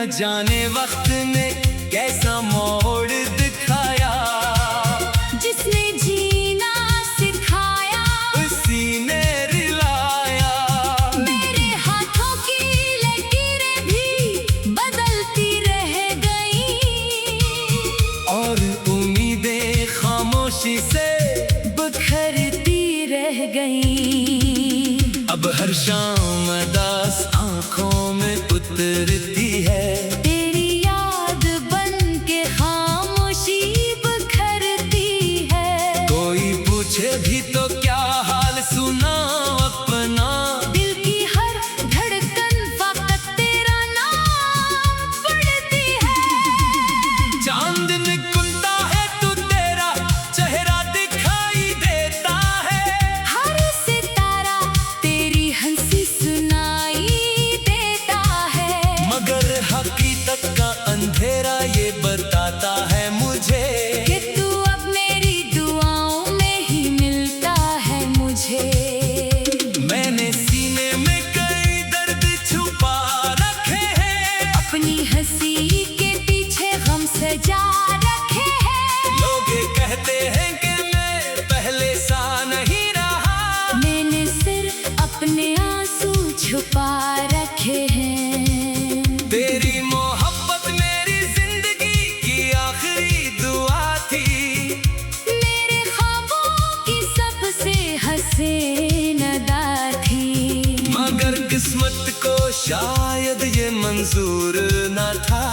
न जाने वक्त ने कैसा मोड़ दिखाया, जिसने जीना सिखाया उसी ने रिलाया। मेरे हाथों की लकीरें भी बदलती रह गई, और उम्मीदें खामोशी से बिखरती रह गई। अब हर शाम अदास आंखों में उतरती है, तेरी याद बन के खामोशी बिखरती है। कोई पूछे भी तो क्या हाल सुनाऊं अपना, दिल की हर धड़कन वक्त तेरा नाम पढ़ती है। चांद निकलता है तो तेरा चेहरा दिखाई देता है, हर सितारा तेरी हंसी सुनाई देता है। मगर हकीकत का अंधेरा ये बताता है मुझे कि तू अब मेरी दुआओं में ही मिलता है मुझे। मैंने सीने में कई दर्द छुपा रखे हैं, अपनी हंसी के पीछे गम सजा रखे हैं। लोग कहते हैं कि मैं पहले सा नहीं रहा, मैंने सिर्फ अपने आंसू छुपा रखे हैं। तेरी मोहब्बत मेरी जिंदगी की आखिरी दुआ थी, मेरे ख्वाबों की सबसे हसीन अदा थी। मगर किस्मत को शायद ये मंजूर न था,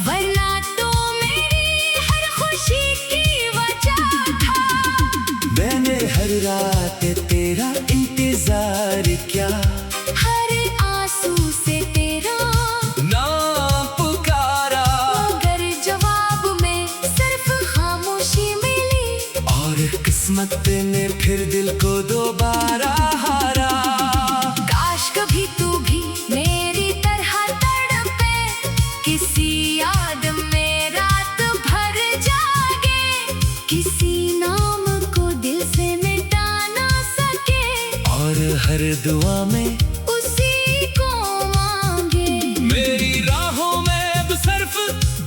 वरना तो मेरी हर खुशी की वजह था। मैंने हर रात तेरा इंतजार किया, हर आंसू से तेरा नाम पुकारा, मगर जवाब में सिर्फ खामोशी मिली। और किस्मत ने फिर दिल को दोबारा हारा। काश कभी तू भी मेरी तरह तड़पे, किसी याद में रात भर जागे, किसी नाम को दिल से मिटा ना सके, और हर दुआ में उसी को मांगे। मेरी राहों में अब सिर्फ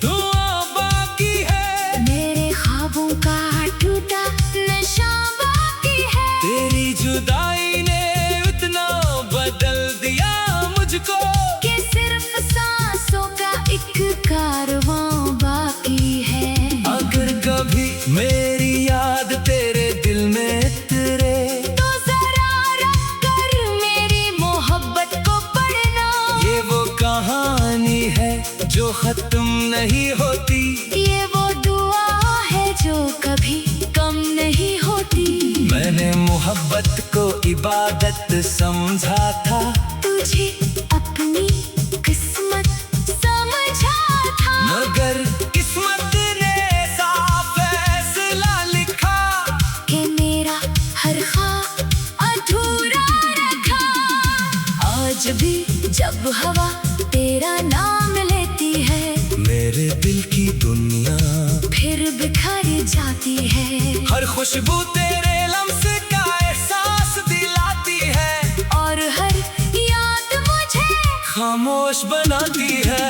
दुआ बाकी है, मेरे ख्वाबों का टूटा नशा बाकी है। तेरी जुदाई ने इतना बदल दिया मुझको, कि सिर्फ सांसों का एक कारवां बाकी है। अगर कभी मेरी याद तेरे दिल में उतरे, तो जरा रख कर मेरी मोहब्बत को पढ़ना। ये वो कहानी है जो खत्म नहीं होती, ये वो दुआ है जो कभी कम नहीं होती। मैंने मोहब्बत को इबादत समझा था, तुझे अपनी किस्मत समझा था। मगर किस्मत ने साफ फैसला लिखा, कि मेरा हर ख्वाब अधूरा रखा। आज भी जब हवा तेरा नाम लेती है, मेरे दिल की दुनिया फिर बिखर जाती है। हर खुशबू तेरे लम्स का एहसास दिलाती है, और हर याद मुझे खामोश बनाती है।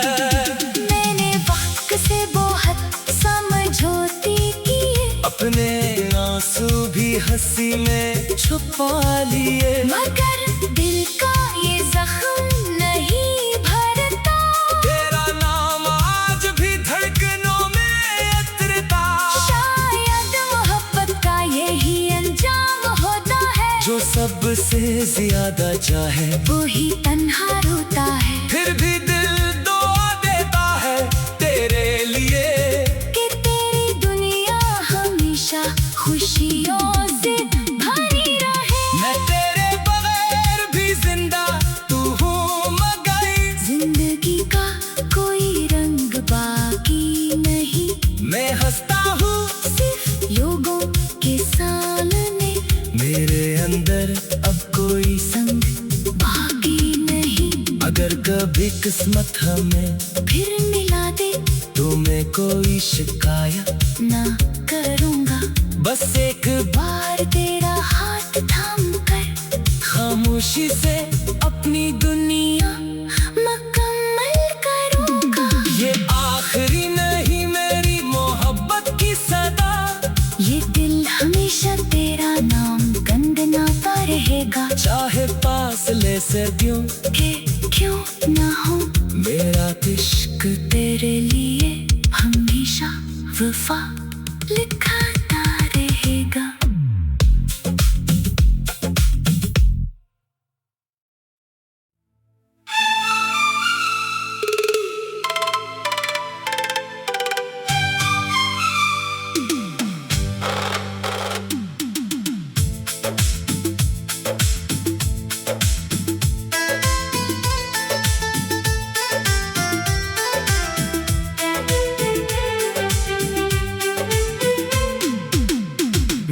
मैंने वक्त से बहुत समझौते किए, अपने आंसू भी हंसी में छुपा लिए, मगर दिल का ये जख्म नहीं भरता। तेरा नाम आज भी धड़कनों में अतरता, शायद मोहब्बत का यही अंजाम होता है। जो सबसे ज्यादा चाहे वही तन्हा रोता है। फिर भी दिल दुआ देता है तेरे लिए, कि तेरी दुनिया हमेशा खुशियों से भरी रहे। मैं तेरे बगैर भी जिंदा तू हूँ मगर जिंदगी का कोई रंग बाकी नहीं, मैं हंसता हूँ सिर्फ लोगों के सामने। मेरे अंदर अब कोई संग बाकी नहीं, अगर कभी किस्मत हमें फिर मिला दे तो मैं कोई शिकायत ना करूँगा। बस एक बार तेरा हाथ थाम कर खामोशी से अपनी दुनिया मुकम्मल करूँगा। सदियों के क्यों ना हो, मेरा इश्क तेरे लिए हमेशा वफा लिखाता रहेगा।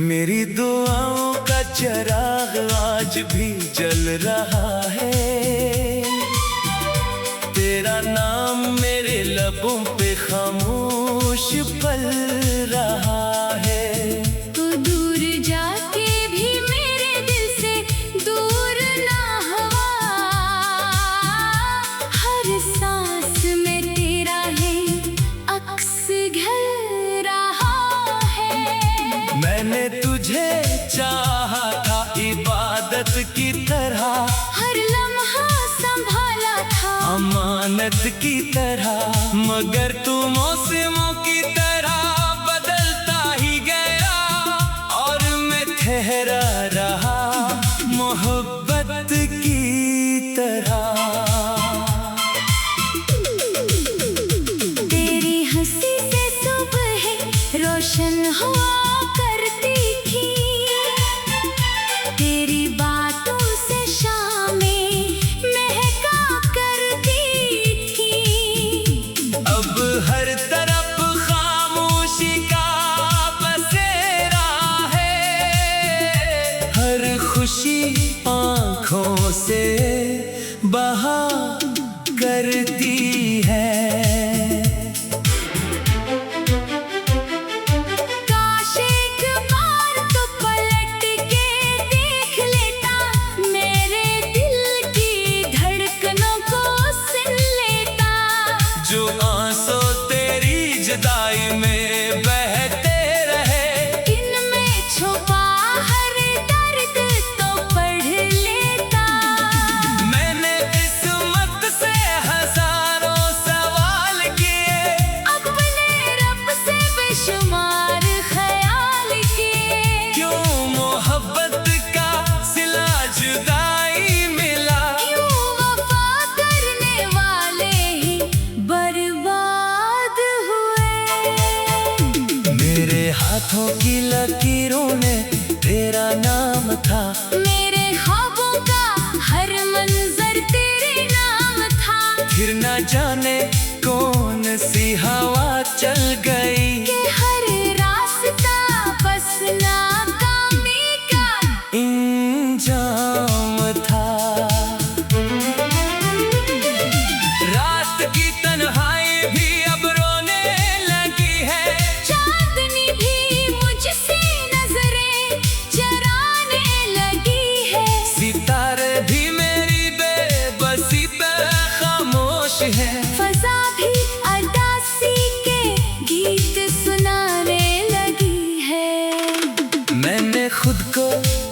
मेरी दुआओं का चिराग आज भी जल रहा है, तेरा नाम मेरे लबों पे खामोश पल रहा है। तू दूर जाके भी मेरे दिल से दूर ना हुआ, हर सांस में तेरा है अक्स घर रहा है। मैंने तुझे चाहा था इबादत की तरह, हर लम्हा संभाला था अमानत की तरह, मगर तू मौसमों की तरह बदलता ही गया और मैं ठहरा रहा मोहब्बत की तरह। तेरी हंसी से सुबह रोशन हुआ करती थी, तेरी बातों से शामें महका करती थी। अब हर तरफ खामोशी का बसेरा है, हर खुशी आँखों से बहा करती है। काश एक बार तो पलट के देख लेता, मेरे दिल की धड़कनों को सुन लेता। जो आंसू तेरी जुदाई में बहते रहे, इनमें छुपा हर दर्द तो पढ़ लेता। मैंने किस्मत से हजारों सवाल किए, अपने रब से बेशुमार ख्याल किए। क्यों मोहब्बत का सिला जुदाई मिला, क्यों वफा करने वाले ही बर्बाद हुए। मेरे हाथों की लकीरों में तेरा नाम था, मेरे ख्वाबों का हर मंजर तेरे नाम था। फिर न जाने कौन सी हवा चल गई, कि हर रास्ता बस नाकामी का इंजाम था। रात की तन्हाई भी अब रोने लगी है, चांदनी भी मुझसे नजरें चराने लगी है। सितारे भी मेरी बेबसी पे खामोश है। फजा भी अदासी के गीत सुनाने लगी है। मैंने खुद को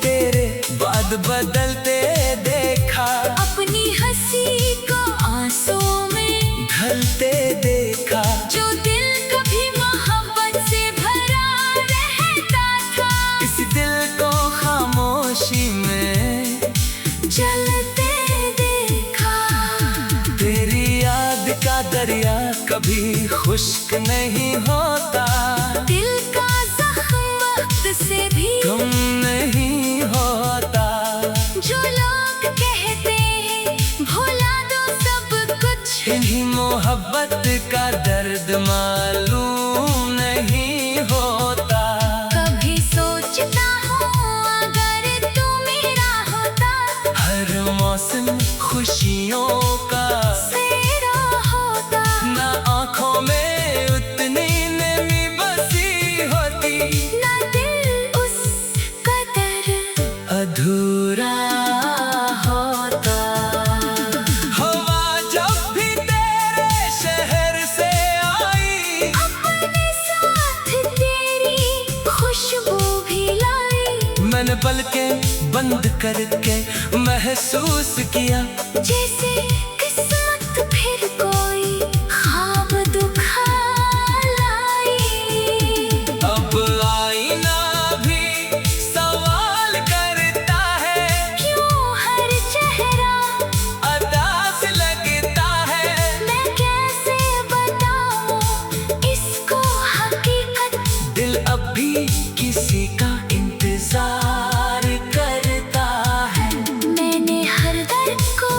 तेरे बाद बदलते देखा, अपनी हंसी को आंसुओं में ढलते देखा। जो दिल कभी मोहब्बत से भरा रहता था, इस दिल को खामोशी में जलते देखा। तेरी याद का दरिया कभी खुश्क नहीं होता, दिल का जख्म वक्त से भी कम नहीं होता। जो लोग कहते हैं भुला दो सब कुछ, इन्हीं मोहब्बत का दर्द मालूम नहीं होता। कभी सोचता हूँ अगर तू मेरा होता, हर मौसम खुशियों का तेरा होता। ना आँखों में उतनी नमी बसी होती, ना दिल उस कदर अधूरा होता। हवा जब भी तेरे शहर से आई, अपने साथ तेरी खुशबू भी लाई। मैं मैंने पलकें बंद करके महसूस किया, जैसे किस्मत फिर कोई ख्वाब दुखा लाई। अब आईना भी सवाल करता है, क्यों हर चेहरा अदास लगता है। मैं कैसे बताऊं इसको हकीकत, दिल अब भी किसी का इंतजार करता है। मैंने हर दर्द को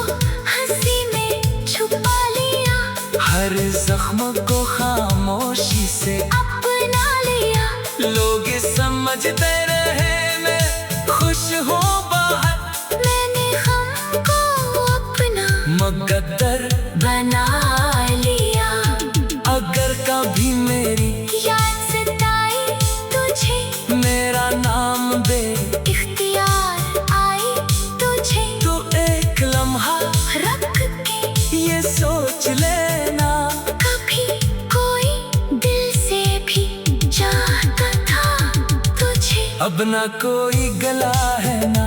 हंसी में छुपा लिया, हर जख्म को खामोशी से अपना लिया। लोग समझते रहे मैं खुश हूँ बाहर, मैंने हमको अपना मुकद्दर बना लिया। अगर कभी मेरी याद सताई तुझे, मेरा नाम दे इख्तियार आई तुझे, तो एक लम्हा रख के ये सोच लेना, कभी कोई दिल से भी चाहता था तुझे। अब ना कोई गला है ना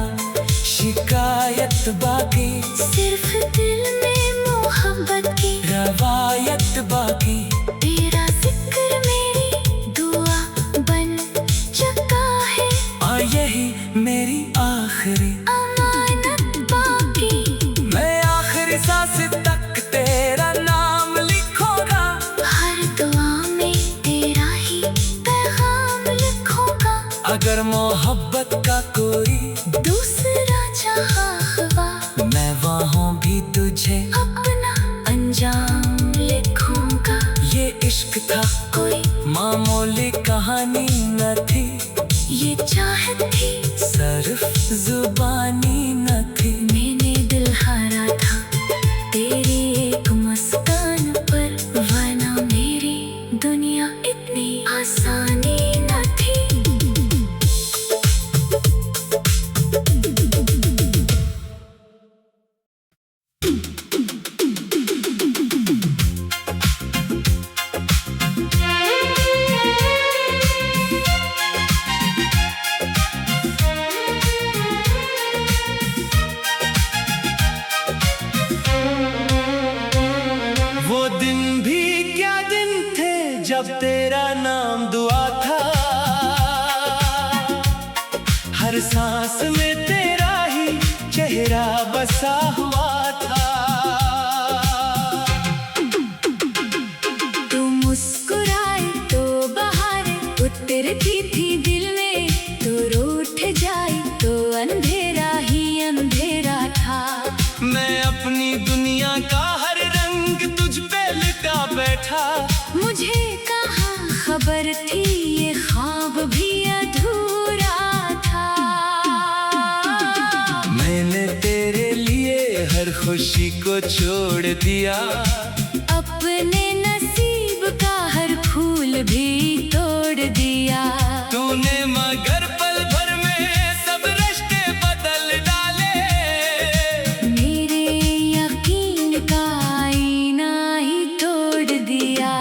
शिकायत बाकी, सिर्फ दिल में मोहब्बत की रवायत बाकी। तेरा जिक्र मेरी दुआ बन चुका है, और यही मेरी आखिरी अमानत बाकी। मैं आखिरी सांस तक तेरा नाम लिखूंगा, हर दुआ में तेरा ही पैगाम लिखूंगा। अगर मोहब्बत का कोई दूसरा जहां हुआ, मैं वहाँ भी तुझे अपना अंजाम लिखूंगा। ये इश्क था कोई मामूली कहानी न थी, ये चाहत थी सिर्फ जुबानी न थी। मैंने दिल हारा था तेरी एक मुस्कान पर, वरना मेरी दुनिया इतनी आसानी न थी। वो दिन भी क्या दिन थे जब तेरा नाम दुआ था, हर सांस में तेरा ही चेहरा बसा हुआ था। तू मुस्कुराए तो बहारें उतरती थी दिल में, तो रूठ जाए तो अंधेरा ही अंधेरा था। मैं अपनी दुनिया का हर रंग तुझ पे लिटा बैठा, मुझे कहाँ खबर थी ये ख्वाब भी अधूरा था। मैंने तेरे लिए हर खुशी को छोड़ दिया, अपने नसीब का हर फूल भी तोड़ दिया। तूने मगर पल भर में सब रिश्ते बदल डाले, मेरे यकीन का आईना ही तोड़ दिया।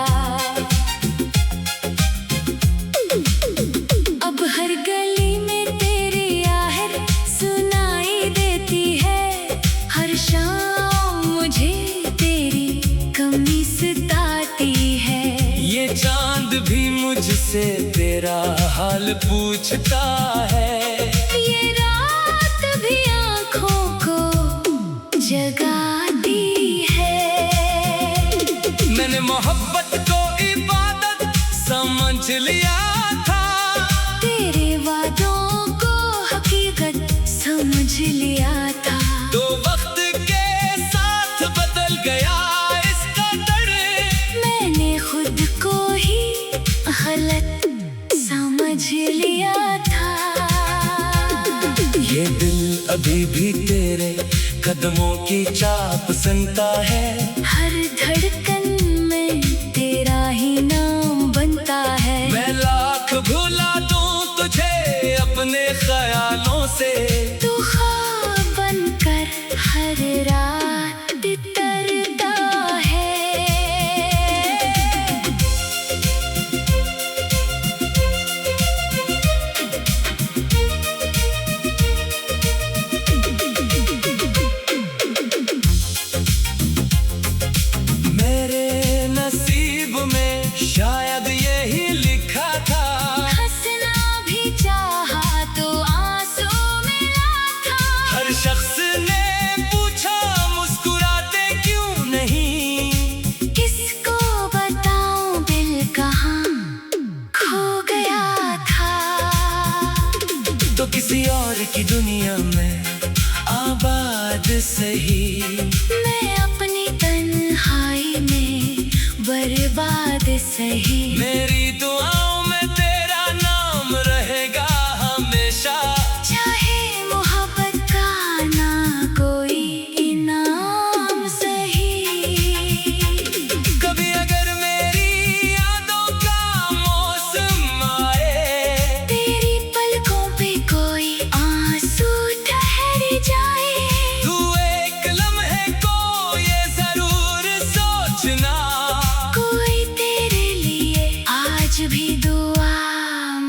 अब हर गली में तेरी आहट सुनाई देती है, हर शाम मुझे तेरी कमी सताती है। ये चांद भी मुझसे तेरा हाल पूछता है, ये रात भी आँखों को जगाती है। मैंने मोहब्बत को इबादत समझ लिया था, तेरे वादों को हकीकत समझ लिया था। तो वक्त के साथ बदल गया इसका दर, मैंने खुद को ही गलत समझ लिया था। ये दिल अभी भी तेरे कदमों की चाप सुनता है, हर धड़कन में तेरा ही नाम बनता है। मैं लाख भुला दूं तुझे अपने ख्यालों से, तू ख्वाब बनकर हर रात तरता है। की दुनिया में आबाद सही, मैं अपनी तन्हाई में बर्बाद सही। मेरी दुआओं में तेरा नाम रहेगा हमेशा, चाहे मोहब्बत का ना कोई इनाम सही। कभी अगर मेरी यादों का मौसम आए, तेरी पलकों पे कोई आंसू ठहर जाए, तू एक लम्हे को ये जरूर सोचना, कोई तेरे लिए आज भी दुआ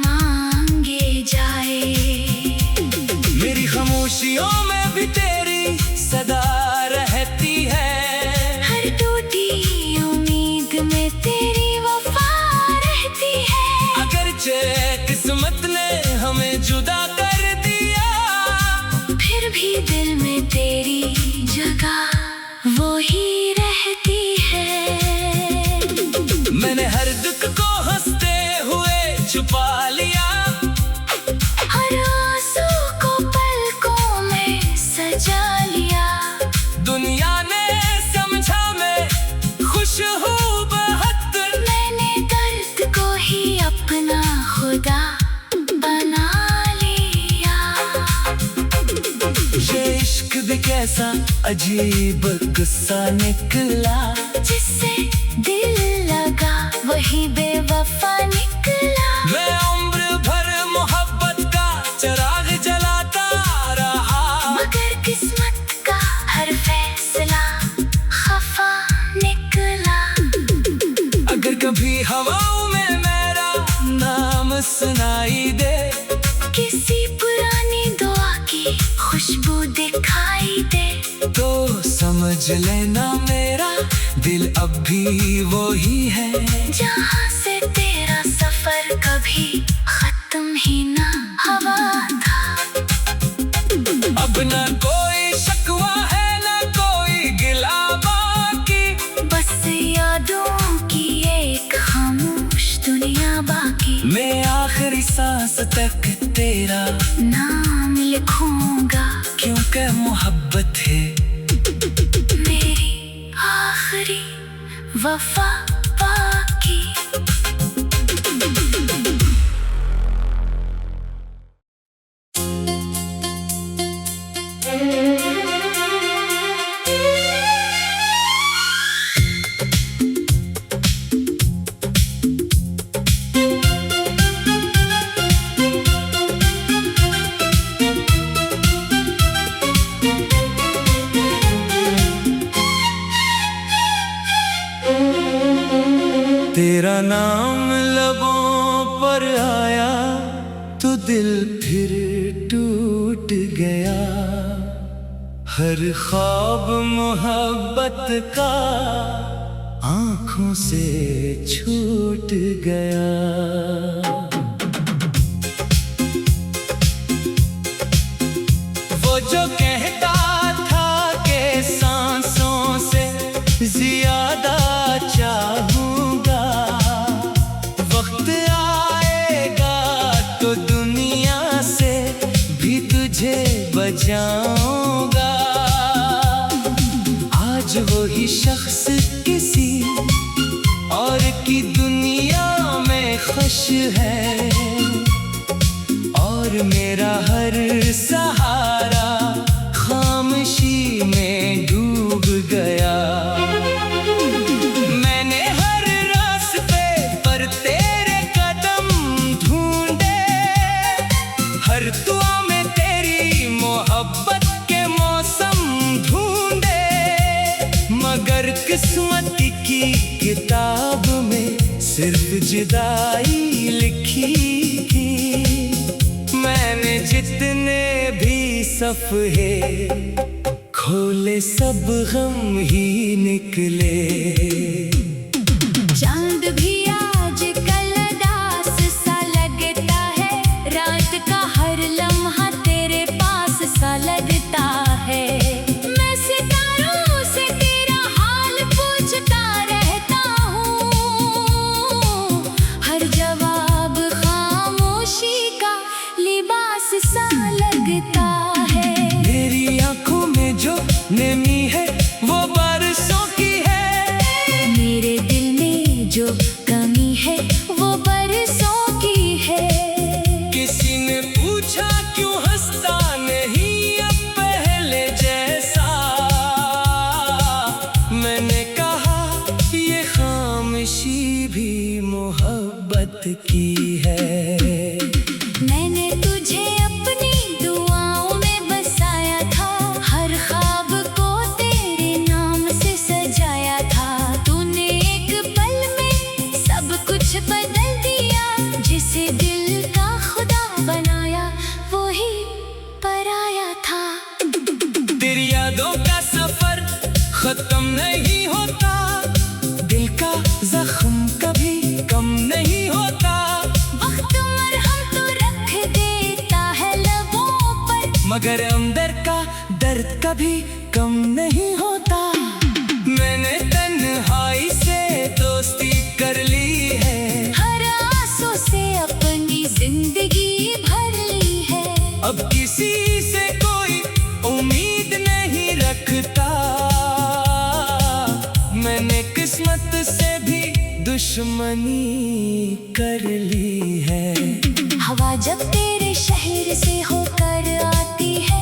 मांगे जाए। मेरी खामोशियों में भी तेरी सदा रहती है, हर टूटी उम्मीद में तेरी वफा रहती है। अगरचे किस्मत ने हमें जुदा कर दिया, फिर भी दिल में तेरी जगह वो ही रहती है। मैंने हर दुख को हंसते हुए छुपा लिया, हर आंसू को पलकों में सजा लिया। दुनिया ने समझा मैं खुश हूँ बहुत, मैंने दर्द को ही अपना खुदा बना लिया। ये इश्क भी कैसा अजीब गुस्सा निकला, जिससे दिल लगा वही बेवफा निकला। मैं उम्र भर मोहब्बत का चिराग जलाता रहा, मगर किस्मत का हर फैसला खफा निकला। अगर कभी हवाओं में मेरा नाम सुनाई दे, किसी पुरानी दुआ की खुशबू दिखाई दे, तो समझ लेना मेरा दिल अब भी वो ही है, जहाँ से तेरा सफर कभी खत्म ही ना हुआ था। अब न कोई शिकवा है न कोई गिला बाकी, बस यादों की एक खामोश दुनिया बाकी। मैं आखिरी सांस तक तेरा नाम लिखूंगा, क्योंकि मोहब्बत है मेरी आखिरी वफा बाकी। तेरा नाम लबों पर आया तो दिल फिर टूट गया, हर ख्वाब मोहब्बत का आंखों से छूट गया। वो जो कहता था कि सांसों से ज्यादा चाहूंगा, वक्त आएगा तो दुनिया से भी तुझे बचाऊंगा। आज वही शख्स किसी और की दुनिया में खुश है, और मेरा हर सहारा खामोशी में डूब गया। मैंने हर रास्ते पर तेरे कदम ढूंढे, हर दुआ में तेरी मोहब्बत के मौसम ढूंढे, मगर किस्मत की किताब में सिर्फ जुदाई लिखी थी। मैंने जितने भी सफ़े खोले सब गम ही निकले। चांद भी आज कल दास सा लगता है, रात का हर लम्हा तेरे पास सा लगता है। मैं सितारों से तेरा हाल पूछता रहता हूँ, हर जवाब खामोशी का लिबास सा लगता खत्म नहीं होता, दिल का जख्म कभी कम नहीं होता। वक्त मरहम तो रख देता है लबों पर, मगर अंदर का दर्द कभी कम नहीं होता। मैंने तन्हाई से दोस्ती कर ली है, हर आंसू से अपनी जिंदगी भर ली है। अब किसी से कोई उम्मीद नहीं रखता, मैंने किस्मत से भी दुश्मनी कर ली है। हवा जब तेरे शहर से होकर आती है,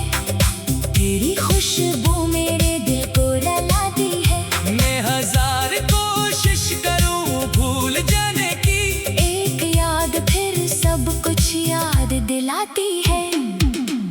तेरी खुशबू मेरे दिल को रुलाती है। मैं हजार कोशिश करूं भूल जाने की, एक याद फिर सब कुछ याद दिलाती है।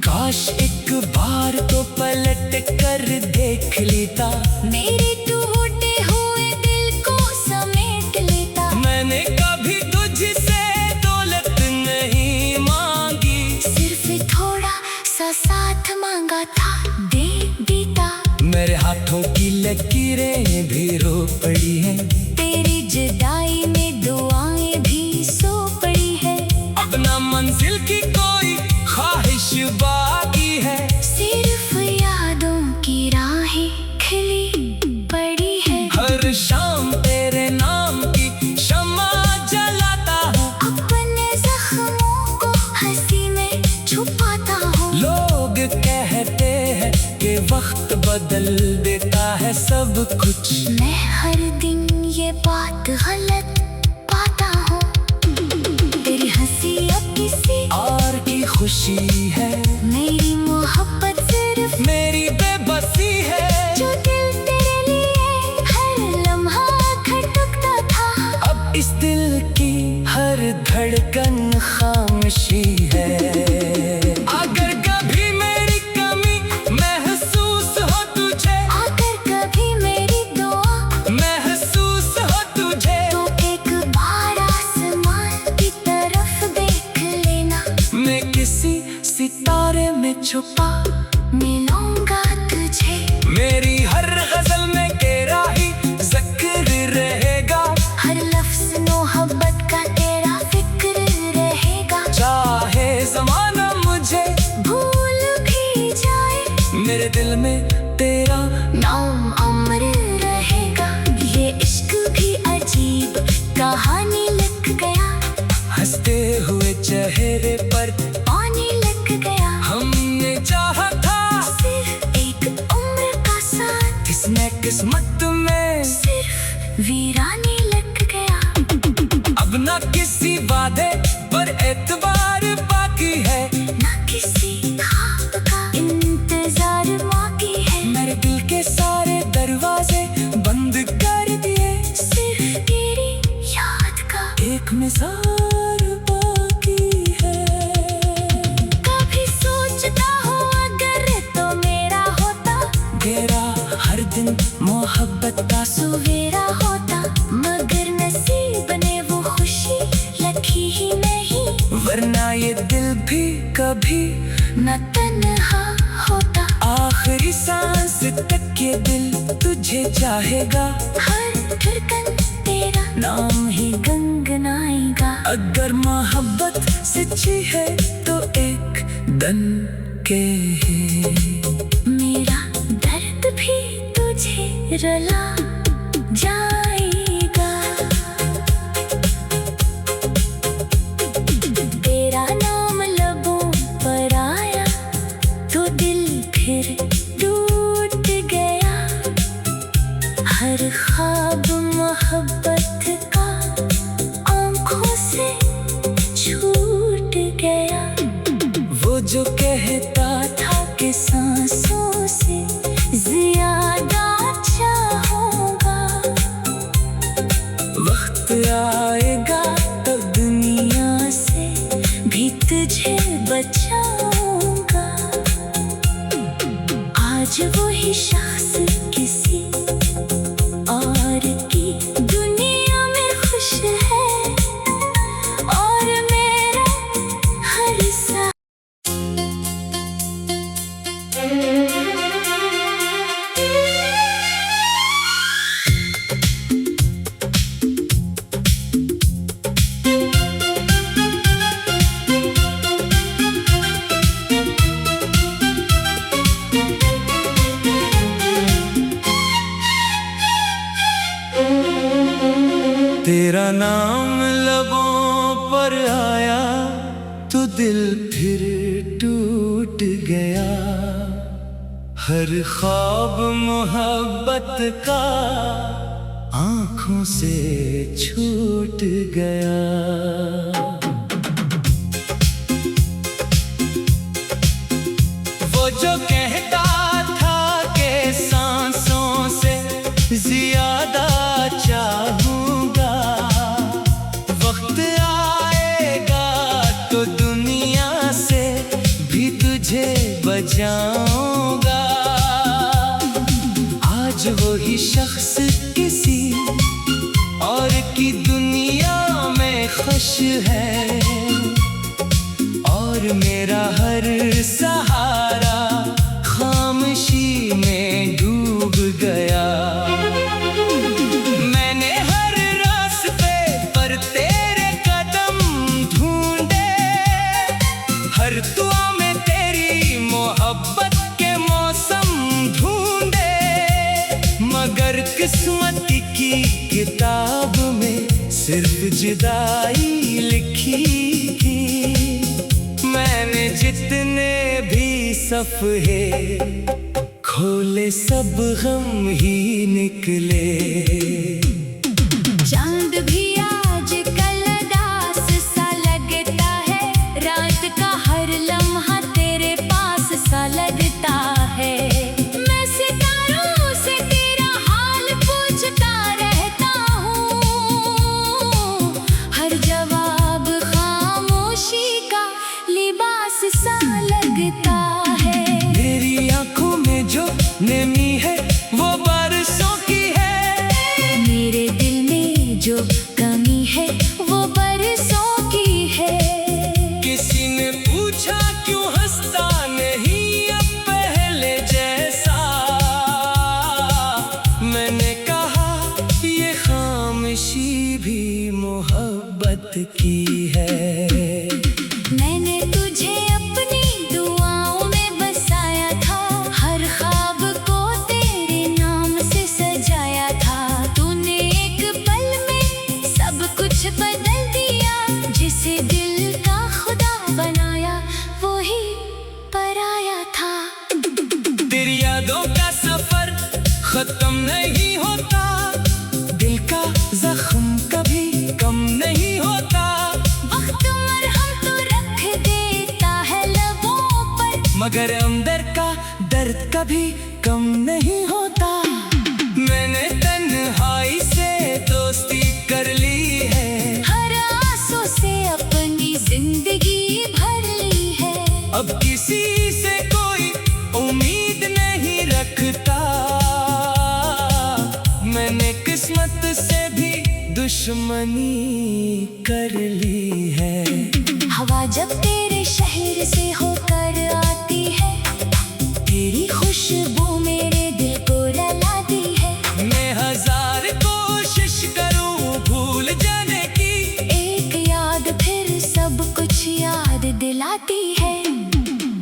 काश एक बार तो पलट कर देख लेता, मेरे टूटे हुए दिल को समेट लेता। मैंने कभी तुझसे दौलत नहीं मांगी, सिर्फ थोड़ा सा साथ मांगा था, दे देता। मेरे हाथों की लकीरें भी रो पड़ी हैं, तेरी जुदाई में दुआएं भी सो पड़ी है। अब ना मंजिल की कोई ख्वाहिश बाकी है, सिर्फ यादों की राहें खिली पड़ी है। हर शाम तेरे नाम की शम्मा जलाता हूँ, अपने जख्मों को हंसी में छुपाता हूँ। लोग कहते हैं कि वक्त बदल देता है सब कुछ, मैं हर दिन ये बात गलत पाता हूँ। तेरी हंसी अब किसी और की खुशी है, मेरी मोहब्बत सिर्फ मेरी बेबसी है। जो दिल तेरे लिए हर लम्हा खटकता था, अब इस दिल की हर धड़कन खामोशी है। अगर कभी मेरी कमी महसूस हो तुझे, अगर कभी मेरी दुआ महसूस हो तुझे, तो एक बार आसमान की तरफ देख लेना। मैं किसी सितारे में छुपा मिलूंगा तुझे, मेरी हर गजल में तेरा ही जिक्र रहेगा। हर लफ्ज मोहब्बत का तेरा फिक्र रहेगा। चाहे जमाना मुझे भूल भी जाए, मेरे दिल में तेरा नाम अमर रहेगा। ये इश्क भी अजीब कहानी लिख गया, हंसते हुए चेहरे पर पानी लग गया। हमने चाहा था सिर्फ एक उम्र का साथ, किसने किस्मत में सिर्फ वीरानी लग गया। अब ना किसी वादे पर एतबार बाकी है, ना किसी ख्वाब का इंतजार बाकी है। मेरे दिल के सारे दरवाजे बंद कर दिए, सिर्फ तेरी याद का एक मिसाल बाकी है। कभी सोचता हूँ अगर तो मेरा होता, तेरा हर दिन मोहब्बत का सवेरा होता। मगर नसीब ने वो खुशी लखी ही नहीं, वरना ये दिल भी कभी न तन्हा होता। आखिरी सांस तक ये दिल तुझे चाहेगा, हर धड़कन तेरा नाम ही गुनगुनाएगा। अगर मोहब्बत सच्ची है तो एक दन के है। मेरा दर्द भी तुझे रुला जाएगा। तेरा नाम लबों पर आया तो दिल फिर टूट गया। हर ख्वाब मोहब्बत का आंखों से छूट गया। वो जो कहता था कि सांसों से ज्यादा चाहूंगा, वक्त आएगा तब दुनिया से भी तुझे बचाऊंगा। आज वही शख्स किसी और की दुनिया में खुश है, और मेरा हर सा दिल फिर टूट गया, हर ख्वाब मोहब्बत का आंखों से छूट गया। वो जो कहता था कि सांसों से ज्यादा चाहूंगा, वक्त आएगा तो दुनिया से भी तुझे बचाऊंगा। आज वही शख्स किसी और की दुनिया में खुश है, और मेरा हर सहारा खामोशी में डूब गया। मैंने हर रास्ते पर तेरे कदम ढूंढे, हर दुआ में तेरी मोहब्बत के मौसम ढूंढे, मगर किस्मत की किताब में सिर्फ जुदाई लिखी थी। मैंने जितने भी सफ़े खोले सब गम ही निकले। चांद भी आज कल दास सा लगता है, रात का हर लम्हा तेरे पास सा लगता है। मैं सितारों से तेरा हाल पूछता रहता हूँ, हर जवाब खामोशी का लिबास सा लगता है। मेरी आंखों में जो नमी है वो बारिशों की है, मेरे दिल में जो कमी है वो बरसों की है। किसी ने पूछा क्यों हंसता नहीं अब पहले जैसा, मैंने कहा ये खामोशी भी मोहब्बत की है। मैंने तुझे अपनी दुआओं में बसाया था, हर ख्वाब को तेरे नाम से सजाया था। तूने एक पल में सब कुछ बदल दिया, जिसे दिल का खुदा बनाया वही पराया था। तेरी यादों का सफर खत्म नहीं होता, दिल का जख्म कभी कम नहीं होता। वक्त मरहम तो रख देता है लबों पर, मगर अंदर का दर्द कभी कम नहीं होता। मैंने तन्हाई से दोस्ती कर ली है, हर आंसू से अपनी जिंदगी भर ली है। अब किसी से कोई उम्मीद नहीं रखता, मैंने किस्मत से भी दुश्मनी कर ली है। हवा जब तेरे शहर से होकर आती है, तेरी खुशबू मेरे दिल को रुलाती है। मैं हजार कोशिश करूं भूल जाने की, एक याद फिर सब कुछ याद दिलाती है।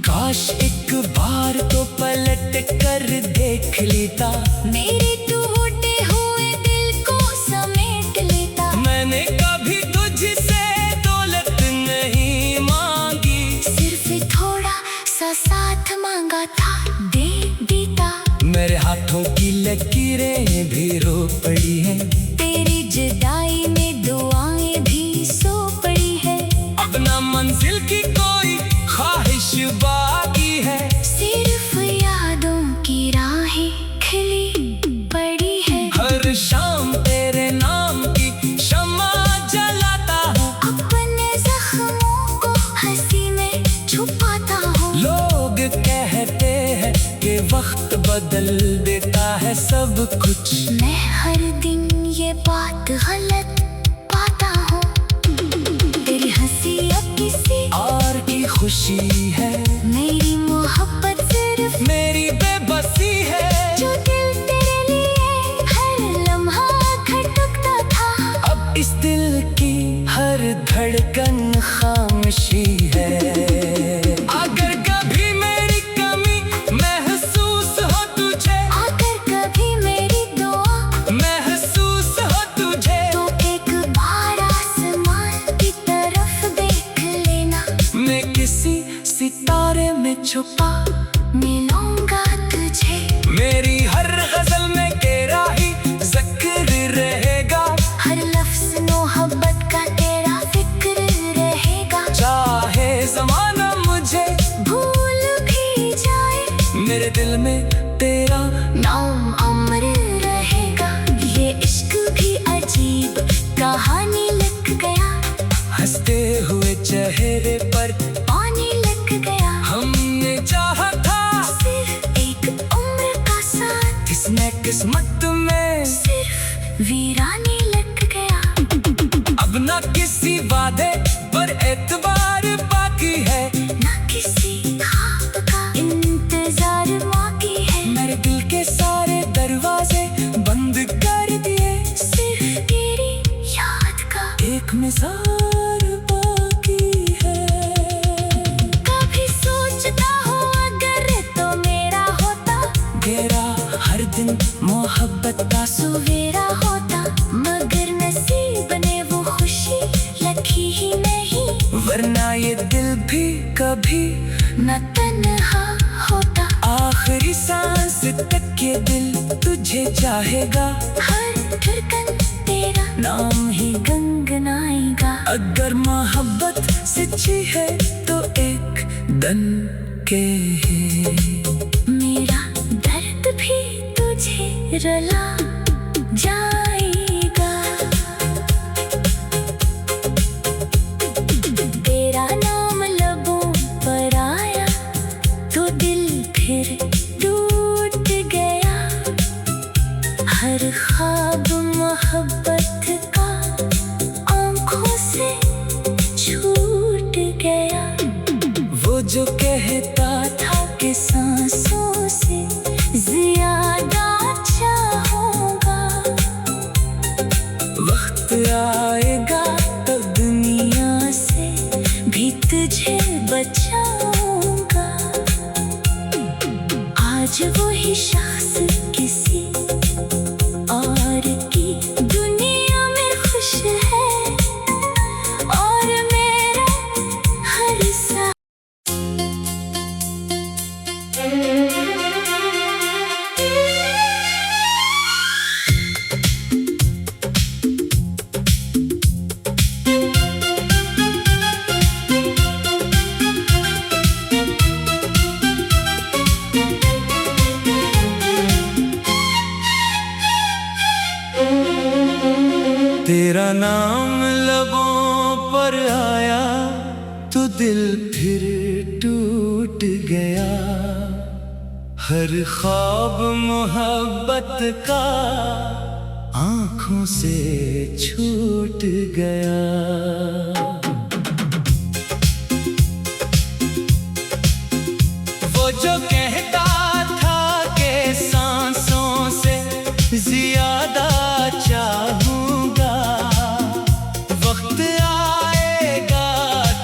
काश एक बार तो पलट कर देख लेता, मेरे टूटे हुए दिल को समेट लेता। मैंने कभी तुझसे दौलत नहीं मांगी, सिर्फ थोड़ा सा साथ मांगा था, दे देता। मेरे हाथों की लकीरें भी रो पड़ी हैं, तेरी जुदाई में दुआएं भी सो पड़ी है। अब ना मंजिल की कोई ख्वाहिश बाकी है, सिर्फ यादों की राहें खिली पड़ी है। हर शाम तेरे नाम की शम्मा जलाता हूँ, अपने जख्मों को हंसी में छुपाता हूँ। लोग कहते हैं कि वक्त बदल देता है सब कुछ, मैं हर दिन ये बात गलत पाता हूँ। तेरी हंसी अब किसी और की खुशी है, मेरी मोहब्बत सिर्फ मेरी बेबसी है। जो दिल तेरे लिए हर लम्हा खटकता था, अब इस दिल की हर धड़कन खामोशी है। अगर कभी मेरी कमी महसूस हो तुझे, अगर कभी मेरी दुआ महसूस हो तुझे, तो एक बार आसमान की तरफ देख लेना। मैं भी जाए, मेरे दिल में तेरा नाम अमर रहेगा। ये इश्क भी अजीब कहानी लिख गया, हंसते हुए चेहरे पर पानी लग गया। हमने चाहा था सिर्फ एक उम्र का साथ, किसने किस्मत में सिर्फ वीरानी लग गया। अब ना किसी वादे पर एतबार बाकी है, ना किसी ख्वाब का इंतजार बाकी है। मेरे दिल के सारे दरवाजे बंद कर दिए, सिर्फ तेरी याद का एक मिसाल बाकी है। कभी सोचता हूँ अगर तो मेरा होता, मेरा हर दिन मोहब्बत का सवेरा होता। मगर नसीब ने वो खुशी लिखी ही नहीं, वरना ये दिल भी कभी न तन्हा होता। आखिरी सांस तक ये दिल तुझे चाहेगा, हर धड़कन तेरा नाम ही गुनगुनाएगा। अगर मोहब्बत सच्ची है तो एक दन के है। मेरा दर्द भी तुझे रुला जाएगा। तेरा नाम लबों पर आया तो दिल फिर टूट गया। हर ख्वाब मोहब्बत का आंखों से छूट गया। वो जो कहता था कि सांसों से ज्यादा चाहूंगा, वक्त आएगा तब दुनिया से भी तुझे बचाऊंगा। आज वही शख्स किसी और की दुनिया में खुश है, और मेरा हर सा तेरा नाम लबों पर आया तो दिल फिर टूट गया। हर ख्वाब मोहब्बत का आंखों से छूट गया। वो जो कहता था कि सांसों से ज्यादा चाहूंगा, वक्त आएगा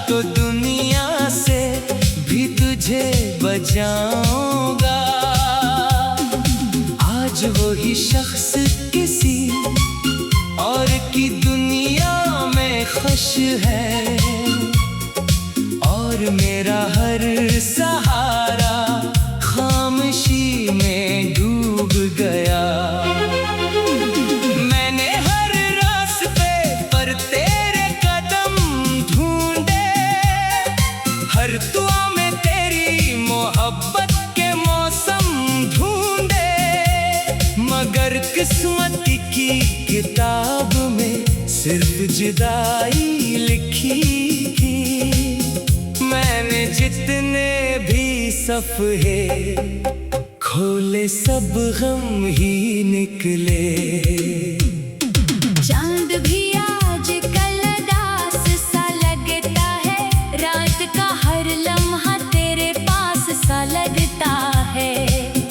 तो दुनिया से भी तुझे बचाऊंगा। आज वही शख्स किसी और की दुनिया में खुश है, और मेरा हर सहारा खामोशी में डूब गया। मैंने हर रास्ते पर तेरे कदम ढूंढे, हर दुआ में तेरी मोहब्बत के मौसम ढूंढे, मगर किस्मत की किताब में सिर्फ जुदाई लिखी थी। मैंने जितने भी सफ़े खोले सब गम ही निकले। चांद भी आज कल दास सा लगता है, रात का हर लम्हा तेरे पास सा लगता है।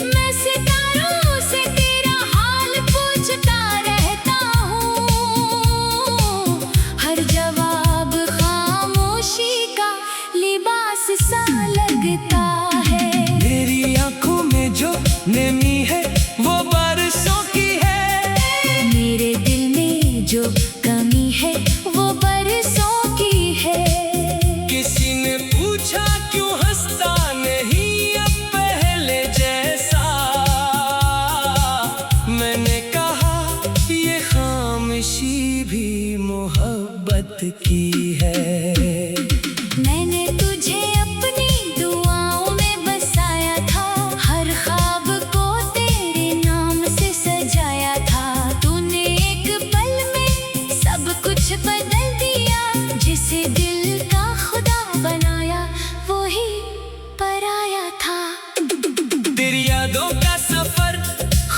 मैं सितारों से तेरा हाल पूछता रहता हूँ, हर जवाब खामोशी का लिबास सा लगता है। मेरी आंखों में जो नमी है वो बारिशों की है, मेरे दिल में जो कमी है वो बरसों की है। किसी ने पूछा क्यों हंसता नहीं अब पहले जैसा।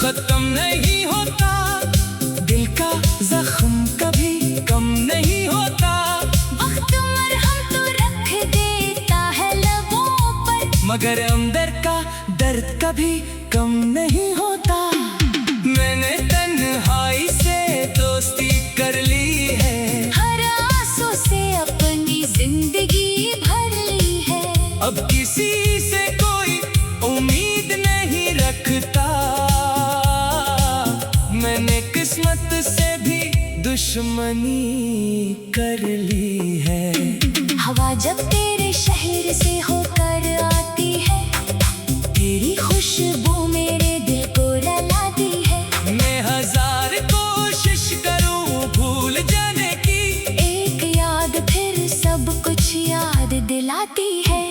खत्म नहीं होता, दिल का जख्म कभी कम नहीं होता। वक्त मरहम तो रख देता है लबों पर, मगर अंदर का दर्द कभी कम नहीं होता। मैंने तन्हाई से दोस्ती कर ली है, हर आंसू से अपनी जिंदगी भर ली है। अब किसी से कोई उम्मीद नहीं रखता, मैंने किस्मत से भी दुश्मनी कर ली है। हवा जब तेरे शहर से होकर आती है, तेरी खुशबू मेरे दिल को रुलाती है। मैं हजार कोशिश करूं भूल जाने की, एक याद फिर सब कुछ याद दिलाती है।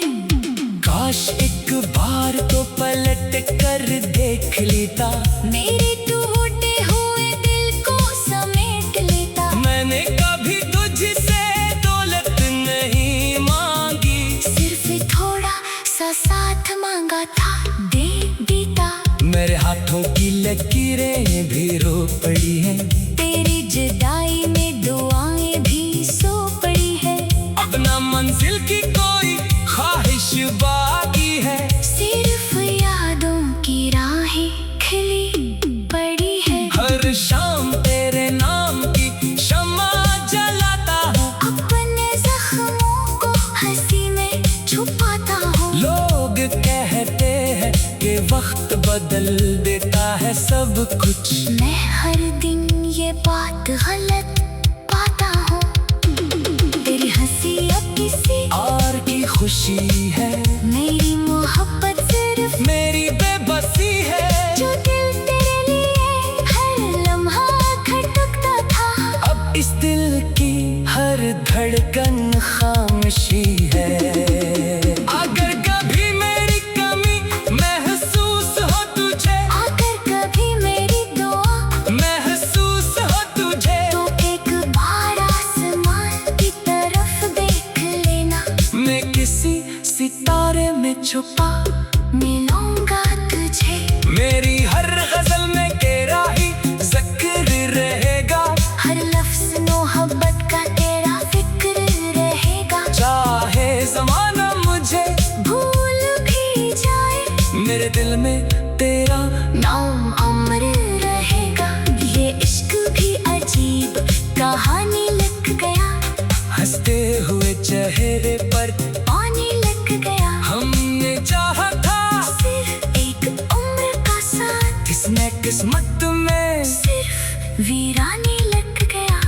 काश एक बार तो पलट कर देख लेता, मेरे टूटे हुए दिल को समेट लेता। मैंने कभी तुझसे दौलत नहीं मांगी, सिर्फ थोड़ा सा साथ मांगा था, दे देता। मेरे हाथों की लकीरें भी रो पड़ी हैं, तेरी जुदाई में दुआएं भी सो पड़ी है। अपना मंजिल की कोई ख्वाहिश बाकी है, सिर्फ यादों की राहें खिली पड़ी है। हर शाम तेरे नाम की शम्मा जलाता हूँ, अपने जख्मों को हंसी में छुपाता हूँ। लोग कहते हैं कि वक्त बदल देता है सब कुछ, मैं हर दिन ये बात गलत पाता हूँ। तेरी हंसी अब किसी और की खुशी है, मेरी मोहब्बत सिर्फ मेरी बेबसी है। जो दिल तेरे लिए हर लम्हा खटकता था, अब इस दिल की हर धड़कन खामोशी है। अगर कभी मेरी कमी महसूस हो तुझे, अगर कभी मेरी दुआ महसूस हो तुझे, तो एक बार आसमान की तरफ देख लेना। मैं किसी सितारे में छुपा मिलूंगा तुझे, मेरी हर गजल में तेरा ही जिक्र रहेगा। हर लफ्ज मोहब्बत का तेरा फिक्र रहेगा। चाहे जमाना मुझे भूल भी जाए, मेरे दिल में तेरा नाम अमर रहेगा। ये इश्क भी अजीब कहानी लग गया, हंसते हुए चेहरे पर पानी लग गया। हमने चाहा था सिर्फ एक उम्र का साथ, किसने किस्मत में सिर्फ वीरानी लग गया।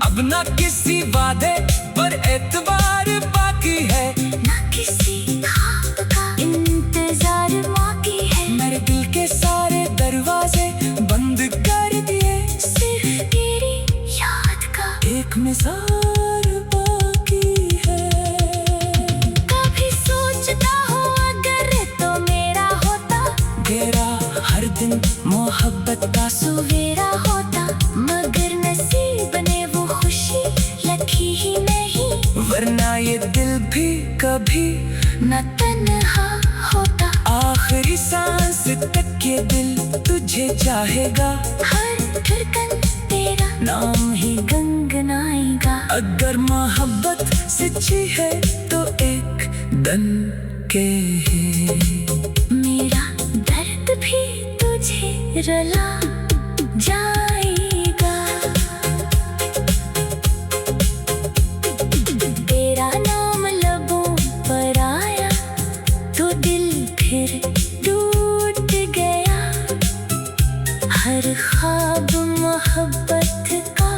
अब ना किसी वादे पर एतबार बाकी है, ना किसी ख्वाब का इंतजार बाकी है। मेरे दिल के सारे दरवाजे बंद कर दिए, सिर्फ तेरी याद का एक मिसाल बाकी है। कभी सोचता हूँ अगर तो मेरा होता, तेरा हर दिन मोहब्बत का सवेरा होता। मगर नसीब ने वो खुशी लखी ही नहीं, वरना ये दिल भी कभी न तन्हा होता। आखिरी सांस तक ये दिल तुझे चाहेगा, हर धड़कन तेरा नाम ही गुनगुनाएगा। अगर मोहब्बत सच्ची है तो एक दन के है। मेरा दर्द भी तुझे रुला जाएगा। तेरा नाम लबों पर आया तो दिल फिर टूट गया। हर ख्वाब मोहब्बत का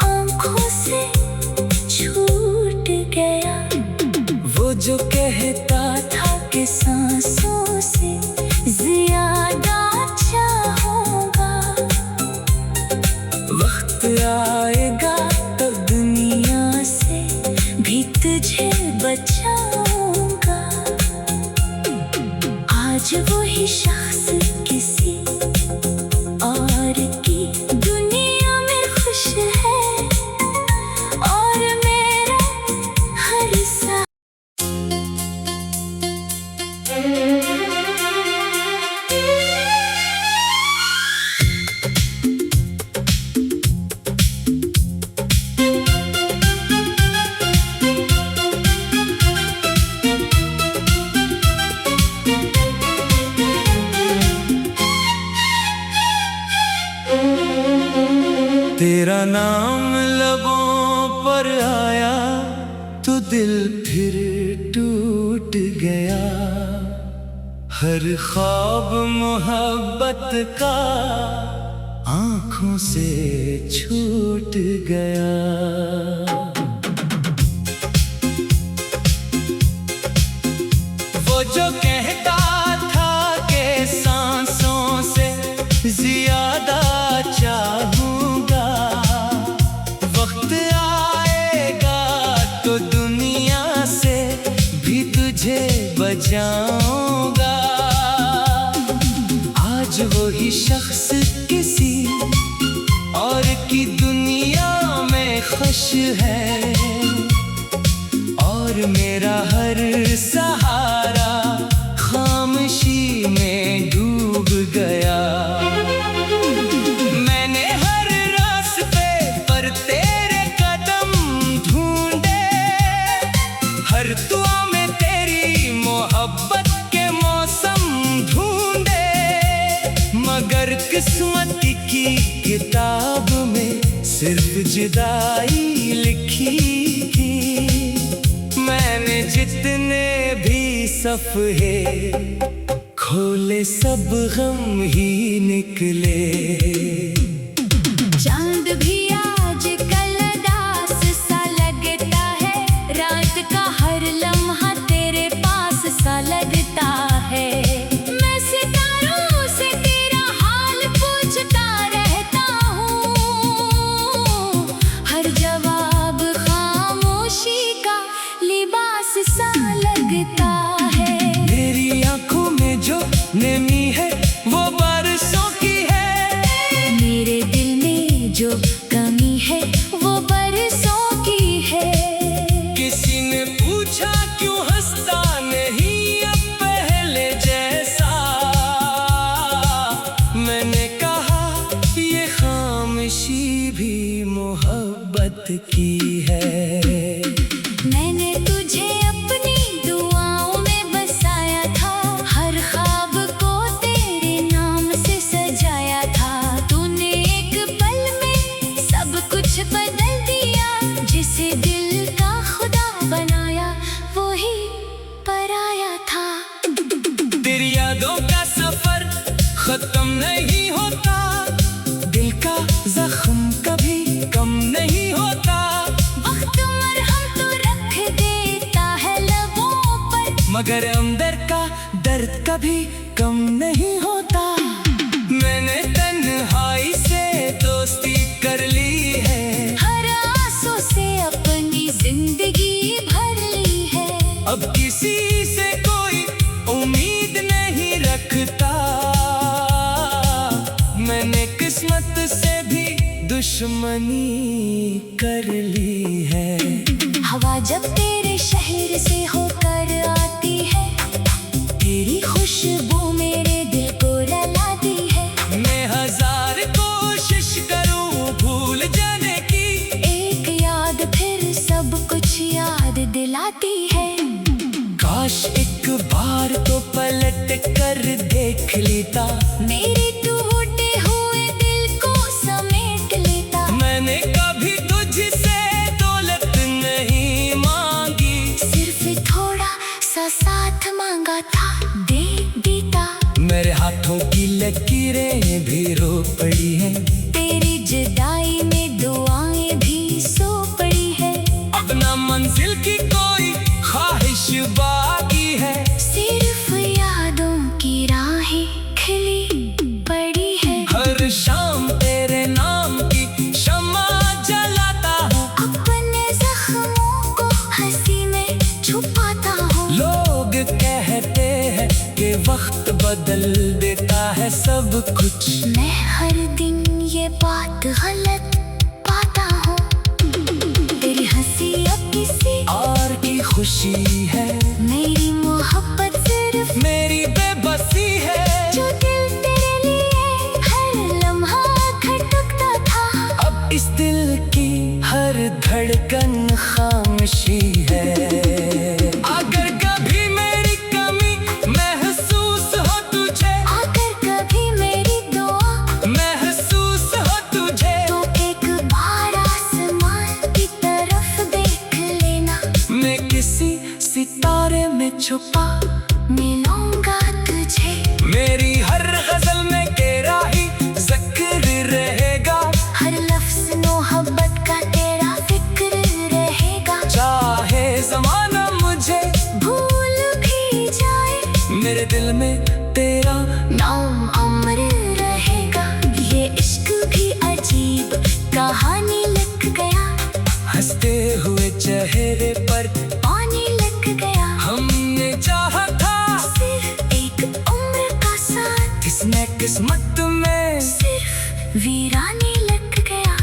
आंखों से छूट गया। वो जो कहता था कि सांसों से ज्यादा चाहूंगा, वक्त आएगा तो दुनिया से भी तुझे बचाऊंगा। आज वही शख्स किसी और की दुनिया में खुश है, और मेरा हर सा तेरा नाम लबों पर आया तो दिल फिर टूट गया। हर ख्वाब मोहब्बत का आंखों से छूट गया। वो जो कहता था कि सांसों से ज्यादा चाहूंगा, वक्त आएगा तो दुनिया से भी तुझे बचाऊंगा। आज वही शख्स किसी और की दुनिया में खुश है, और मेरा हर सहारा खामोशी में डूब गया। मैंने हर रास्ते पर तेरे कदम ढूंढे, हर दुआ में तेरी मोहब्बत के मौसम ढूंढे, मगर किस्मत की किताब में सिर्फ जुदाई लिखी थी। मैंने जितने भी सफ़हे खोले सब गम ही निकले। चांद भी आज कल दास सा लगता है, रात का हर लम्हा तेरे पास सा लगता है। मैं सितारों से तेरा हाल पूछता रहता हूँ, हर जवाब खामोशी का लिबास सा लगता है। मेरी आंखों में जो नमी है वो बारिशों की है, मेरे दिल में जो कमी है वो बरसों की है। किसी ने पूछा क्यों हंसता नहीं अब पहले जैसा, मैंने कहा ये खामोशी भी मोहब्बत की है। मैंने तुझे अपनी दुआओं में बसाया था, हर ख्वाब को तेरे नाम से सजाया था। तूने एक पल में सब कुछ बदल दिया, जिसे दिल का खुदा बनाया वो ही पराया था। तेरी यादों का सफर खत्म नहीं होता, दिल का जख्म कभी कम नहीं होता। वक्त मरहम तो रख देता है लबों पर, मगर अंदर का दर्द कभी कम नहीं होता। मैंने तन्हाई से दोस्ती कर ली है, हर आंसू से अपनी जिंदगी भर ली है। अब किसी से कोई उम्मीद नहीं रखता, मैंने किस्मत से भी दुश्मनी कर ली है। हवा जब तेरे शहर से होकर आती है, तेरी खुशबू मेरे दिल को रुलाती है। मैं हजार कोशिश करूं भूल जाने की, एक याद फिर सब कुछ याद दिलाती है। काश एक बार तो पलट कर देख लेता, मेरे टूटे हुए दिल को समेट लेता। मैंने कभी तुझसे दौलत नहीं मांगी, सिर्फ थोड़ा सा साथ मांगा था, दे देता। मेरे हाथों की लकीरें भी रो पड़ी हैं, तेरी जुदाई में दुआएं भी सो पड़ी है। अब ना मंजिल की कोई ख्वाहिश बाकी है, सिर्फ यादों की राहें खिली पड़ी है। हर शाम तेरे नाम की शम्मा जलाता हूँ, अपने जख्मों को हंसी में छुपाता हूँ। लोग कहते हैं कि वक्त बदल देता है सब कुछ, मैं हर दिन ये बात गलत पाता हूँ। तेरी हंसी अब किसी और की खुशी है, मेरी मोहब्बत सिर्फ मेरी बेबसी है। जो दिल तेरे लिए हर लम्हा खटकता था, अब इस दिल की हर धड़कन खामोशी है। अगर कभी मेरी कमी महसूस हो तुझे, अगर कभी मेरी दुआ महसूस हो तुझे, तो एक दिल में तेरा नाम अमर रहेगा। ये इश्क भी अजीब कहानी लिख गया। हंसते हुए चेहरे पर पानी लग गया। हमने चाहा था सिर्फ एक उम्र का साथ, किसने किस्मत में सिर्फ वीरानी लग गया।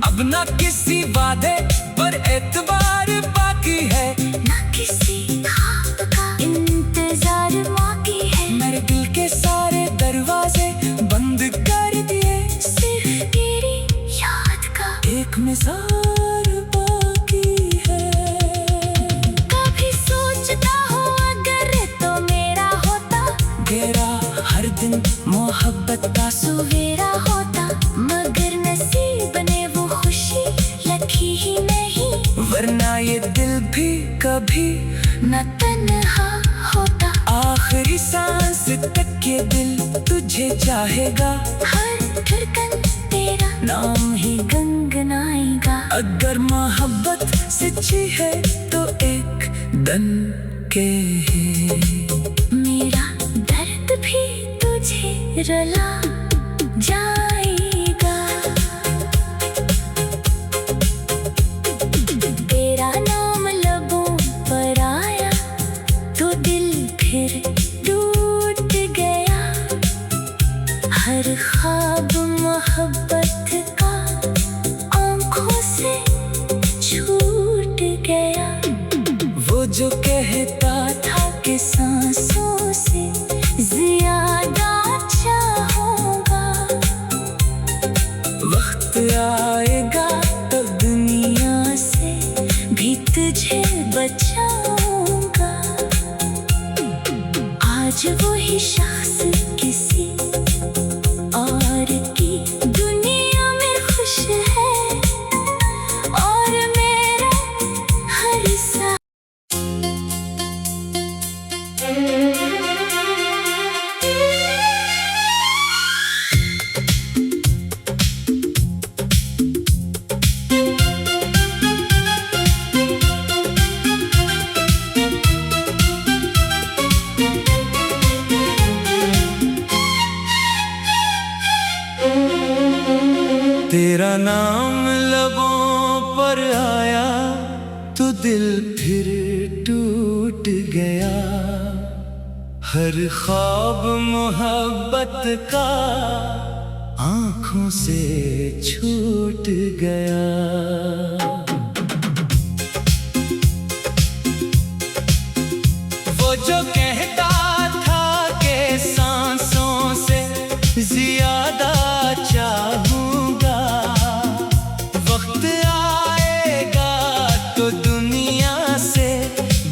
अब ना किसी वादे पर एतबार बाकी है, ना किसी ख्वाब का इंतजार बाकी है। मेरे दिल के सारे दरवाजे बंद कर दिए, सिर्फ तेरी याद का एक मिसाल बाकी है। कभी सोचता हूँ अगर तो मेरा होता, तेरा हर दिन मोहब्बत का सवेरा होता। मगर नसीब ने वो खुशी लखी ही नहीं, वरना ये दिल भी कभी न तन्हा होता। आखिरी सांस तक ये दिल तुझे चाहेगा, हर धड़कन तेरा नाम ही गुनगुनाएगा। अगर मोहब्बत सच्ची है तो एक दन के है। मेरा दर्द भी तुझे रुला जाएगा। तेरा नाम लबों पर आया तो दिल फिर टूट गया। हर ख्वाब मोहब्बत का आंखों से छूट गया। वो जो कहता था कि सांसों से ज्यादा चाहूंगा, वक्त आएगा तब दुनिया से भी तुझे बचाऊंगा। आज वही शख्स किसी और की दुनिया में खुश है, और मेरा हर सा तेरा नाम लबों पर आया तो दिल फिर टूट गया। हर ख्वाब मोहब्बत का आंखों से छूट गया। वो जो कहता था कि सांसों से ज्यादा चाहूंगा, वक्त आएगा तो दुनिया से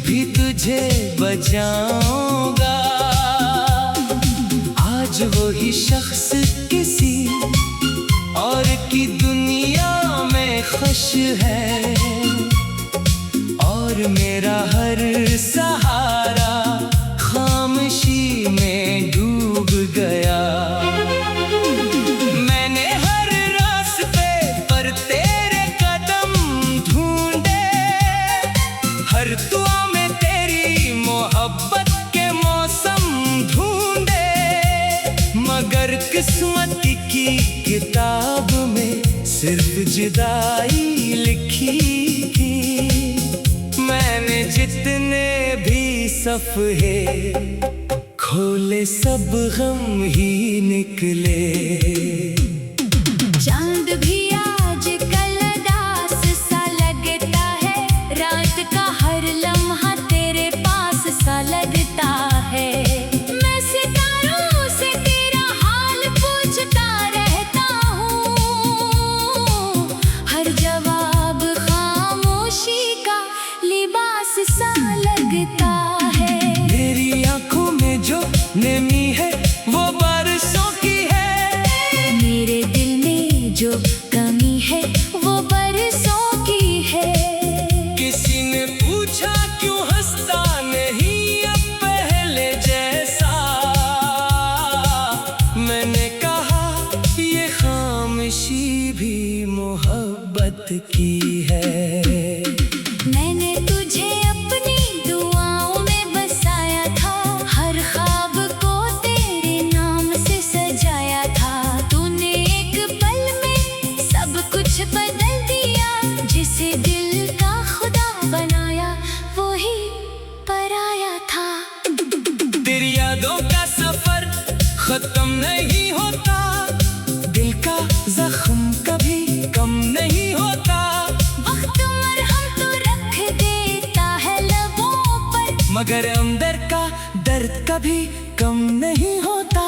भी तुझे बचाऊंगा। आज वही शख्स किसी और की दुनिया में खुश है, और मेरा हर सहारा खामोशी में डूब गया। मैंने हर रास्ते पर तेरे कदम ढूंढे, हर दुआ में तेरी मोहब्बत के मौसम ढूंढे, मगर किस्मत की किताब में सिर्फ जुदाई लिखी थी। मैंने जितने भी सफ़े खोले सब गम ही निकले। चांद भी आज कल दास सा लगता है, रात का हर लम्हा तेरे पास सा लगता है। मैं सितारों से तेरा हाल पूछता रहता हूँ, हर जवाब खामोशी का लिबास सा लगता है। मेरी आंखों में जो नमी है वो बारिशों की है, खत्म नहीं होता, दिल का जख्म कभी कम नहीं होता। वक्त मरहम तो रख देता है लबों पर, मगर अंदर का दर्द कभी कम नहीं होता।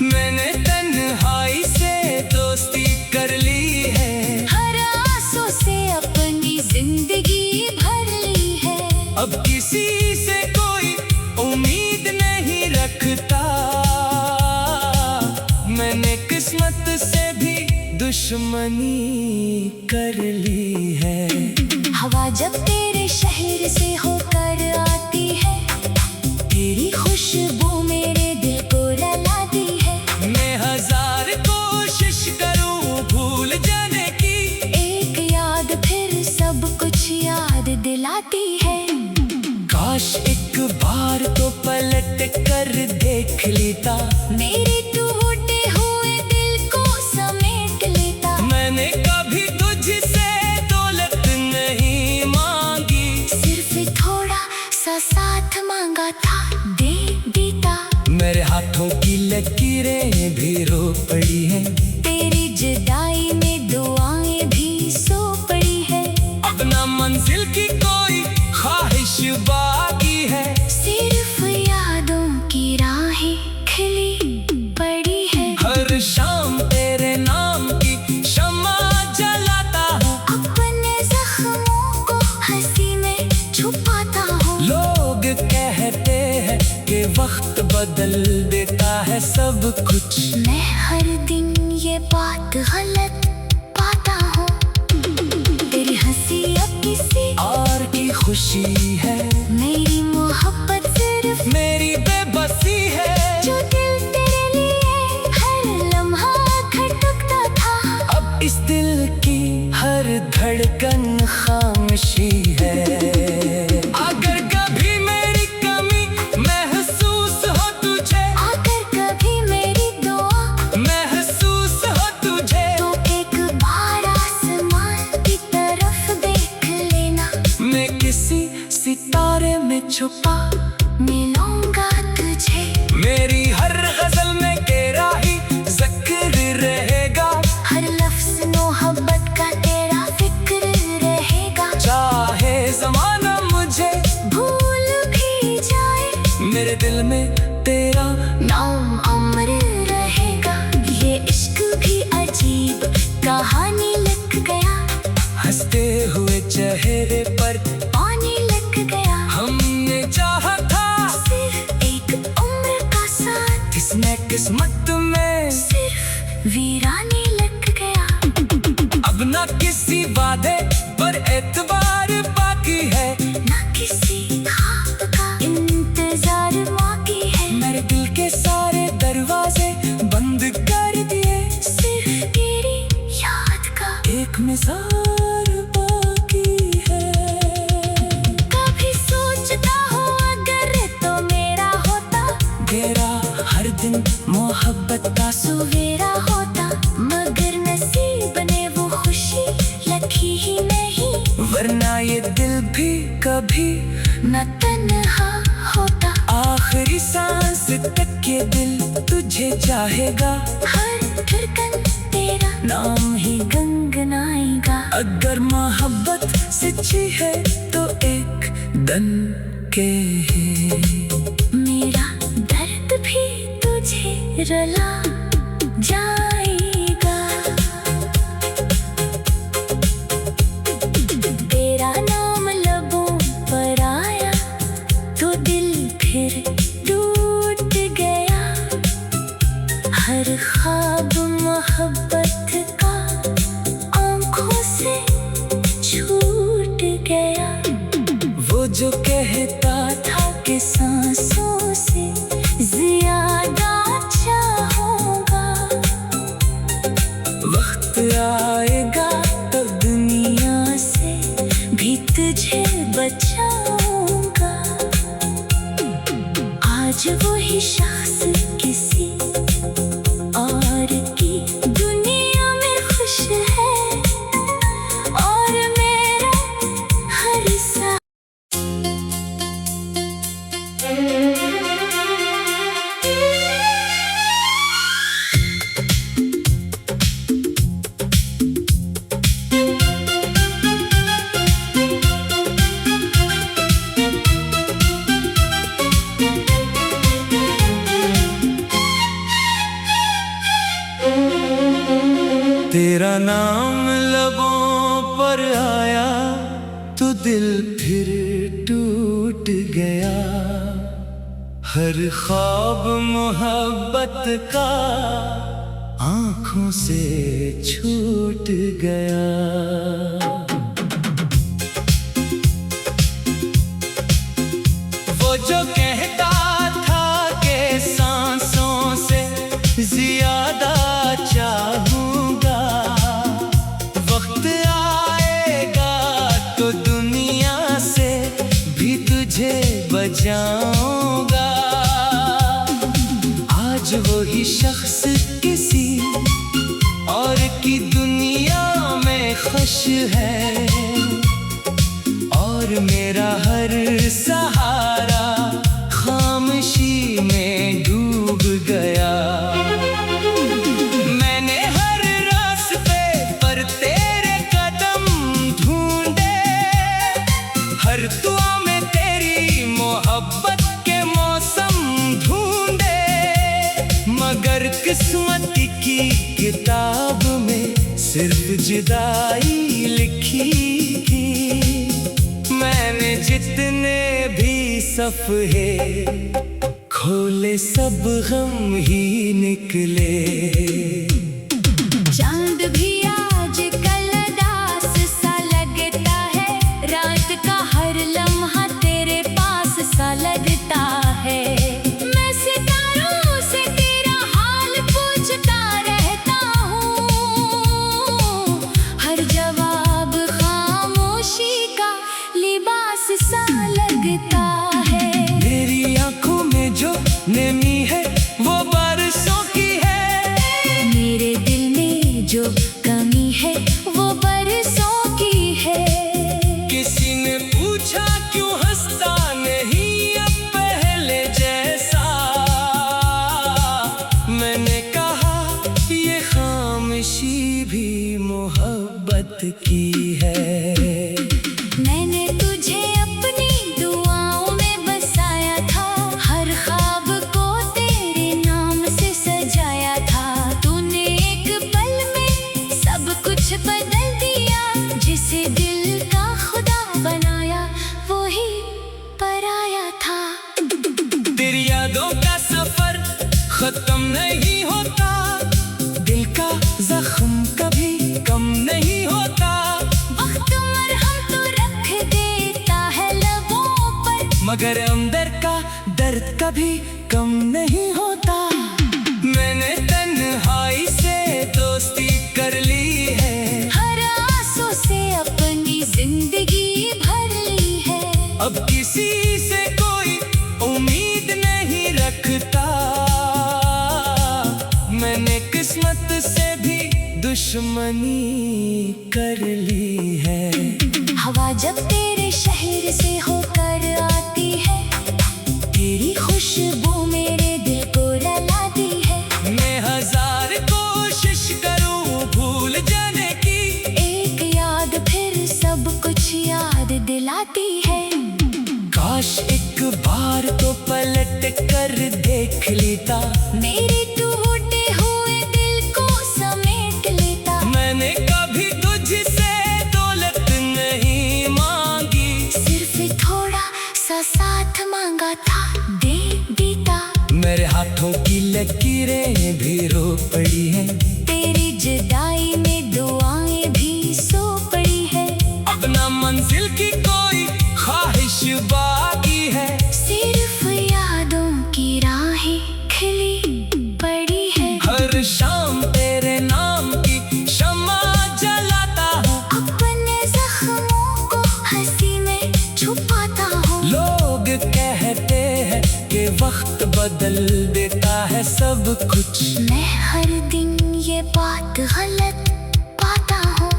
मैंने तन्हाई से दोस्ती कर ली है, हर आंसू से अपनी जिंदगी भर ली है। अब किसी से कोई उम्मीद नहीं रखता, मैंने किस्मत से भी दुश्मनी कर ली है। हवा जब तेरे शहर से होकर आती है, तेरी खुशबू मेरे दिल को रुलाती है। मैं हजार कोशिश करूं भूल जाने की, एक याद फिर सब कुछ याद दिलाती है। काश एक बार तो पलट कर देख लेता, मेरे टूटे हुए दिल को समेट लेता। मैंने कभी तुझसे दौलत नहीं मांगी, सिर्फ थोड़ा सा साथ मांगा था, दे देता। मेरे हाथों की लकीरें भी रो पड़ी हैं, तेरी जुदाई में दुआएं भी सो पड़ी है। अपना मंजिल की कोई ख्वाहिश बाकी है, सिर्फ यादों की राहें खिली पड़ी है। हर शाम तेरे नाम की शम्मा जलाता हूँ, अपने जख्मों को हंसी में छुपाता हूँ। लोग कहते हैं कि वक्त बदल देता है सब कुछ, मैं हर दिन ये बात गलत पाता हूँ। तेरी हंसी अब किसी और की खुशी है, मेरी मोहब्बत सिर्फ मेरी बेबसी है। जो दिल तेरे लिए हर लम्हा खटकता था, अब इस दिल की हर धड़कन खामोशी है। अगर कभी मेरी कमी महसूस हो तुझे, अगर कभी मेरी दुआ महसूस हो तुझे, तो एक बार आसमान की तरफ देख लेना। मैं किसी सितारे में छुपा मिलूंगा तुझे, मेरी हर गजल में तेरा ही जिक्र रहेगा। हर लफ्ज मोहब्बत का तेरा फिक्र रहेगा। चाहे जमाना मुझे भूल भी जाए, मेरे दिल में तेरा नाम अमर रहेगा। ये इश्क भी अजीब कहानी लिख गया, हंसते हुए चेहरे पर पानी लग गया। हमने चाहा था सिर्फ एक उम्र का साथ, किसने किस्मत में सिर्फ वीरानी लग गया। अब ना किसी वादे पर एतबार बाकी है, ना किसी ख्वाब का इंतजार बाकी है। मेरे दिल के सारे दरवाजे बंद कर दिए, सिर्फ तेरी याद का एक मिसाल बाकी है। कभी सोचता हूँ अगर तो मेरा होता, तेरा हर दिन मोहब्बत का सवेरा होता। मगर नसीब ने वो खुशी लखी ही नहीं, वरना ये दिल भी कभी न तन्हा होता। आखिरी सांस तक ये दिल तुझे चाहेगा, हर धड़कन तेरा नाम ही गुनगुनाएगा। अगर मोहब्बत सच्ची है तो एक दन के है। मेरा दर्द भी तुझे रुला जाएगा। तेरा नाम लबों पर आया तो दिल फिर टूट गया। हर ख्वाब मोहब्बत का आंखों से छूट गया। वो जो कहता था कि सांसों से ज्यादा चाहूंगा, वक्त आएगा तब दुनिया से भी तुझे बचाऊंगा। आज वही शख्स किसी और की दुनिया में खुश है, और मेरा हर सा तेरा नाम लबों पर आया तो दिल फिर टूट गया। हर ख्वाब मोहब्बत का आंखों से छूट गया। वो जो कहता था कि सांसों से ज्यादा चाहूंगा, वक्त आएगा तो दुनिया से भी तुझे बचाऊंगा। आज वही शख्स किसी और की दुनिया में खुश है, और मेरा हर सहारा खामोशी में डूब गया। मैंने हर रास्ते पर तेरे कदम ढूंढे, हर दुआ में तेरी मोहब्बत के मौसम ढूंढे, मगर किस्मत की किताब में सिर्फ जुदाई लिखी थी। मैंने जितने भी सफ़े खोले सब गम ही निकले। चांद भी आज कल उदास सा लगता है, रात का हर लम्हा तेरे पास सा लगता है। मैं सितारों से तेरा हाल पूछता रहता हूँ, हर जवाब खामोशी का लिबास सा लगता है। मेरी आंखों में जो नमी है वो बरसों की है, मेरे दिल में जो कमी है वो बरसों की है। किसी ने पूछा क्यों हंसता नहीं अब पहले जैसा, मैंने कहा ये खामोशी भी मोहब्बत की है। मैंने तुझे अपनी दुआओं में बसाया था, हर ख्वाब को तेरे नाम से सजाया था। तूने एक पल में सब कुछ बदल दिया, जिसे दिल का खुदा बनाया वही पराया था। तेरी यादों का सफर खत्म नहीं होता, दिल का जख्म कभी कम नहीं होता। वक्त मरहम तो रख देता है लबों पर, मगर अंदर का दर्द कभी कम नहीं होता। मैंने तन्हाई से दोस्ती कर ली है, हर आंसू से अपनी जिंदगी भर ली है। अब किसी से कोई उम्मीद नहीं रखता। मैंने किस्मत से भी दुश्मनी कर ली है। हवा जब तेरे शहर से होकर आती है, तेरी खुशबू मेरे दिल को रुलाती है। मैं हजार कोशिश करूं भूल जाने की, एक याद फिर सब कुछ याद दिलाती है। काश एक बार तो पलट कर देख लेता, मेरे टूटे हुए दिल को समेट लेता। मैंने कभी तुझसे दौलत नहीं मांगी, सिर्फ थोड़ा सा साथ मांगा था, दे देता। मेरे हाथों की लकीरें भी रो पड़ी हैं, तेरी जुदाई में दुआएं भी सो पड़ी है। अपना मंजिल की कोई ख्वाहिश बाकी है, सिर्फ यादों की राहें खिली पड़ी है। हर शाम तेरे नाम की शम्मा जलाता हूँ, अपने जख्मों को हंसी में छुपाता हूँ। लोग कहते हैं कि वक्त बदल देता है सब कुछ, मैं हर दिन ये बात गलत पाता हूँ।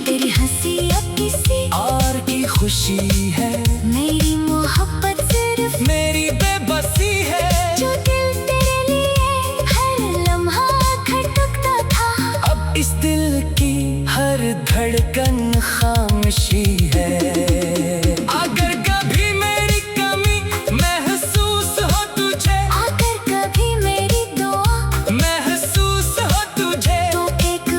तेरी हंसी अब किसी और की खुशी है, मेरी मोहब्बत सिर्फ मेरी बेबसी है। जो दिल तेरे लिए हर लम्हा खटकता था, अब इस दिल की हर धड़कन खामोशी है। अगर कभी मेरी कमी महसूस हो तुझे, अगर कभी मेरी दुआ महसूस हो तुझे, तो एक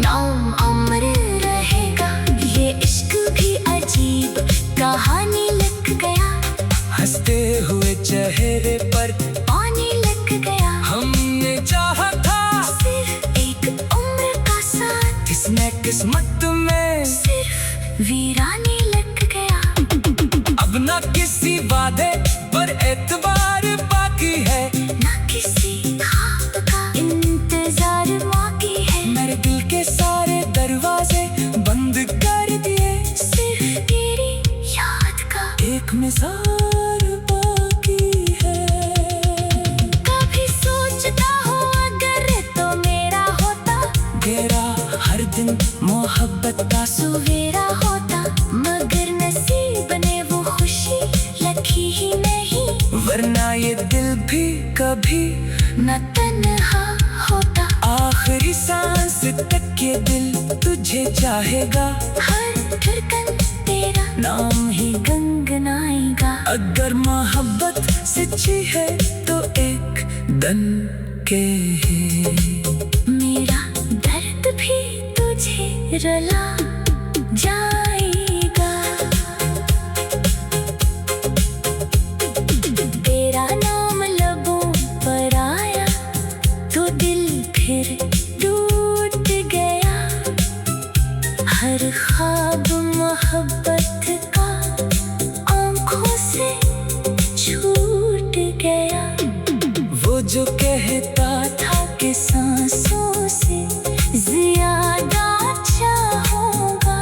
नाम अमर रहेगा। ये इश्क भी अजीब कहानी लिख गया। हंसते हुए चेहरे पर पानी लग गया। हमने चाहा था सिर्फ एक उम्र का साथ, इसमें किस्मत में सिर्फ वीरानी लग गया। अब ना किसी वादे पर एतबार बाकी है, ना किसी ख्वाब का इंतजार बाकी है। मेरे दिल के सारे दरवाजे बंद कर दिए, सिर्फ तेरी याद का एक मिसाल बाकी है। कभी सोचता हूँ अगर तो मेरा होता, तेरा हर दिन मोहब्बत का सवेरा होता। मगर नसीब ने वो खुशी लिखी ही नहीं, वरना ये दिल भी कभी न तन्हा होता। आखिरी सांस तक ये दिल तुझे चाहेगा, हर धड़कन तेरा नाम ही गुनगुनाएगा। अगर मोहब्बत सच्ची है तो एक दन के है। मेरा दर्द भी तुझे रुला जाएगा। तेरा नाम लबों पर आया तो दिल फिर टूट गया। हर ख्वाब मोहब्बत का आंखों से छूट गया। वो जो कहता था कि सांसों से ज्यादा चाहूंगा,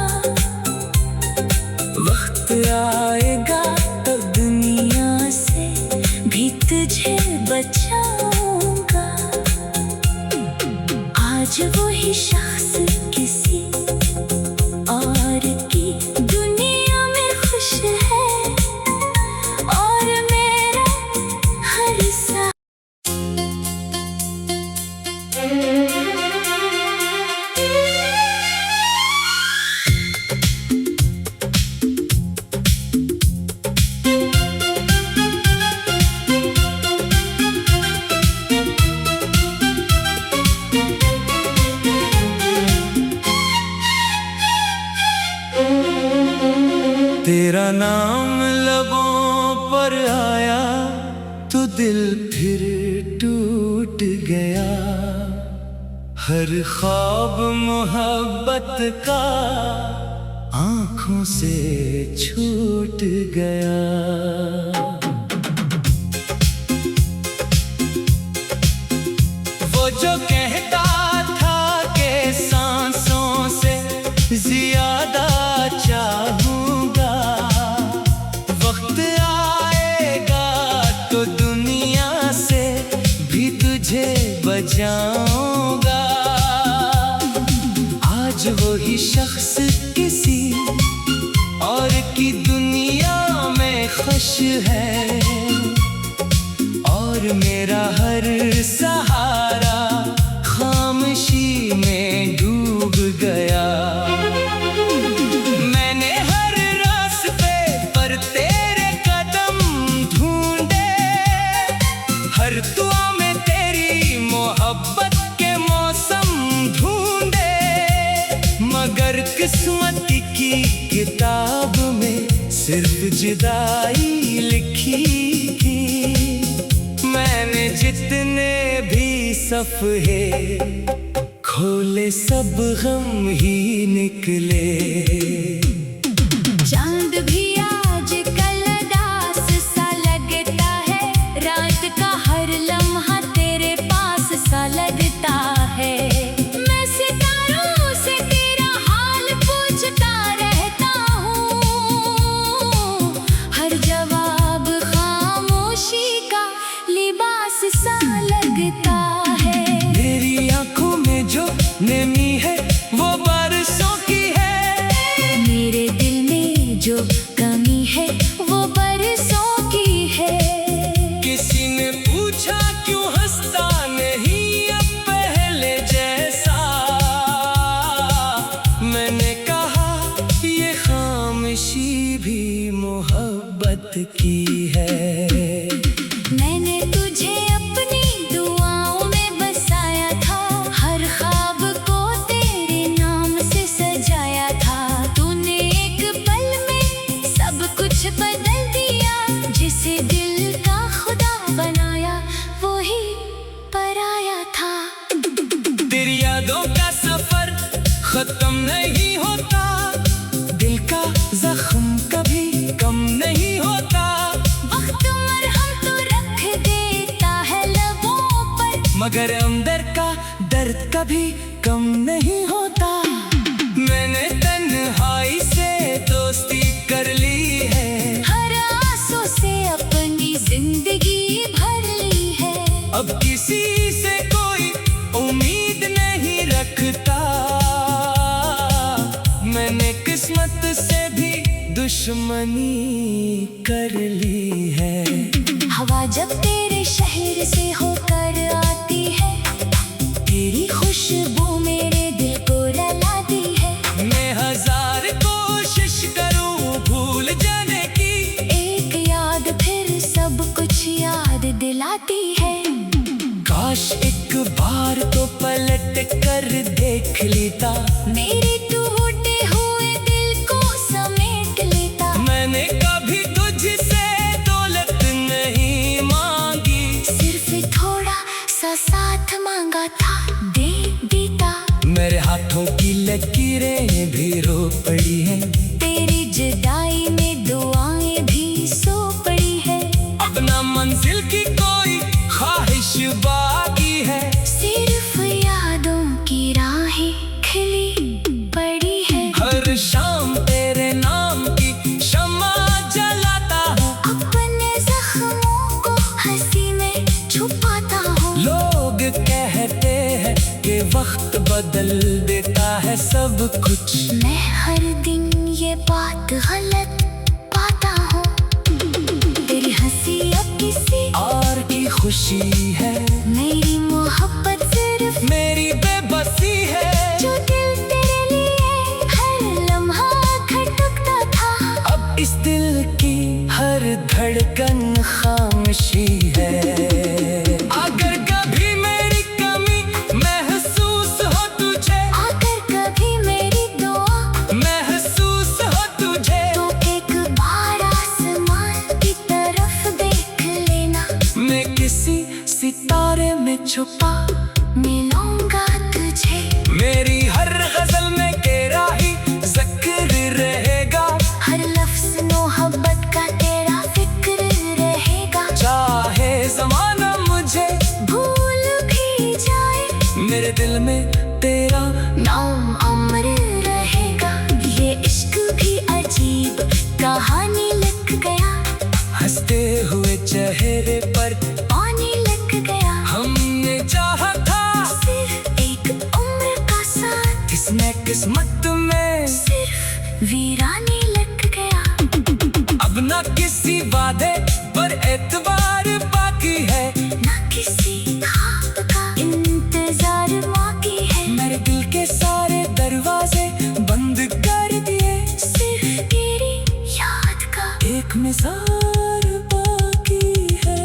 वक्त आएगा तो दुनिया से भी तुझे बचाऊंगा। आज वही शख्स किसी और की दुनिया में खुश है, और मेरा हर सा तेरा नाम लबों पर आया तो दिल फिर टूट गया। हर ख्वाब मोहब्बत का आंखों से छूट गया। वो जो कहता था कि सांसों से ज्यादा चाहूंगा, वक्त आएगा तो दुनिया से भी तुझे बचाऊंगा। आज वही शख्स किसी और की दुनिया में खुश है, और मेरा हर सहारा खामोशी में डूब गया। मैंने हर रास्ते पर तेरे कदम ढूंढे, हर दुआ में तेरी मोहब्बत के मौसम ढूंढे, मगर किस्मत की किताब में सिर्फ जुदाई लिखी थी। मैंने जितने भी सफ़े खोले सब गम ही निकले। चांद भी आज कल दास सा लगता है, रात का हर लम्हा तेरे पास सा लगता है। मैं सितारों से तेरा हाल पूछता रहता हूँ, हर जवाब खामोशी का लिबास सा लगता है। मेरी आंखों में जो नमी है वो बारिशों की है, मेरे दिल में जो कमी है वो बरसों की है। किसी ने पूछा क्यों हंसता नहीं अब पहले जैसा, मैंने कहा ये खामोशी भी मोहब्बत की है। मैंने तुझे अपनी दुआओं में बसाया था, हर ख्वाब को तेरे खत्म नहीं होता, दिल का जख्म कभी कम नहीं होता। वक्त मरहम तो रख देता है लबों पर, मगर अंदर का दर्द कभी कम नहीं होता। मैंने तन्हाई से दोस्ती कर ली है, हर आंसू से अपनी जिंदगी भर ली है। अब किसी से कोई उम्मीद नहीं रखता, मैंने किस्मत से भी दुश्मनी कर ली है। हवा जब तेरे शहर से होकर आती है, तेरी खुशबू मेरे दिल को रुलाती है। मैं हजार कोशिश करूं भूल जाने की, एक याद फिर सब कुछ याद दिलाती है। काश एक बार तो पलट कर देख लेता, मेरे टूटे हुए दिल को समेट लेता। मैंने कभी तुझसे दौलत नहीं मांगी, सिर्फ थोड़ा सा साथ मांगा था, दे देता। मेरे हाथों की लकीरें भी रो पड़ी हैं, तेरी जुदाई में दुआएं भी सो पड़ी है। अपना मंजिल की कोई ख्वाहिश बाकी है, सिर्फ यादों की राहें खिली पड़ी है। हर शाम तेरे नाम की शम्मा जलाता हूँ, अपने जख्मों को हंसी में छुपाता हूँ। लोग कहते हैं कि वक्त बदल देता है सब कुछ, मैं हर दिन ये बात गलत पाता हूँ। तेरी हंसी अब किसी और की खुशी है, मेरी मोहब्बत सिर्फ मेरी बेबसी है। जो दिल तेरे लिए हर लम्हा खटकता था, अब इस दिल की हर धड़कन खामोशी है। अगर कभी मेरी कमी महसूस हो तुझे, अगर कभी मेरी दुआ महसूस हो तुझे, तो एक बार आसमान की तरफ देख लेना। मैं किसी सितारे में छुपा मिलूंगा तुझे, मेरी हर गजल में तेरा ही जिक्र रहेगा। हर लफ्ज मोहब्बत का तेरा फिक्र रहेगा। चाहे जमाना मुझे भूल भी जाए, मेरे दिल में तेरा नाम अमर रहेगा। ये इश्क भी अजीब कहानी लग गया, हंसते हुए चेहरे पर पानी लग गया। हमने चाहा था सिर्फ एक उम्र का साथ, किसने किस्मत में सिर्फ वीरानी लग गया। अब ना किसी वादे पर एतबार बाकी है, ना किसी ख्वाब का इंतजार बाकी है। मेरे दिल के सारे दरवाजे बंद कर दिए, सिर्फ तेरी याद का एक मिसाल बाकी है।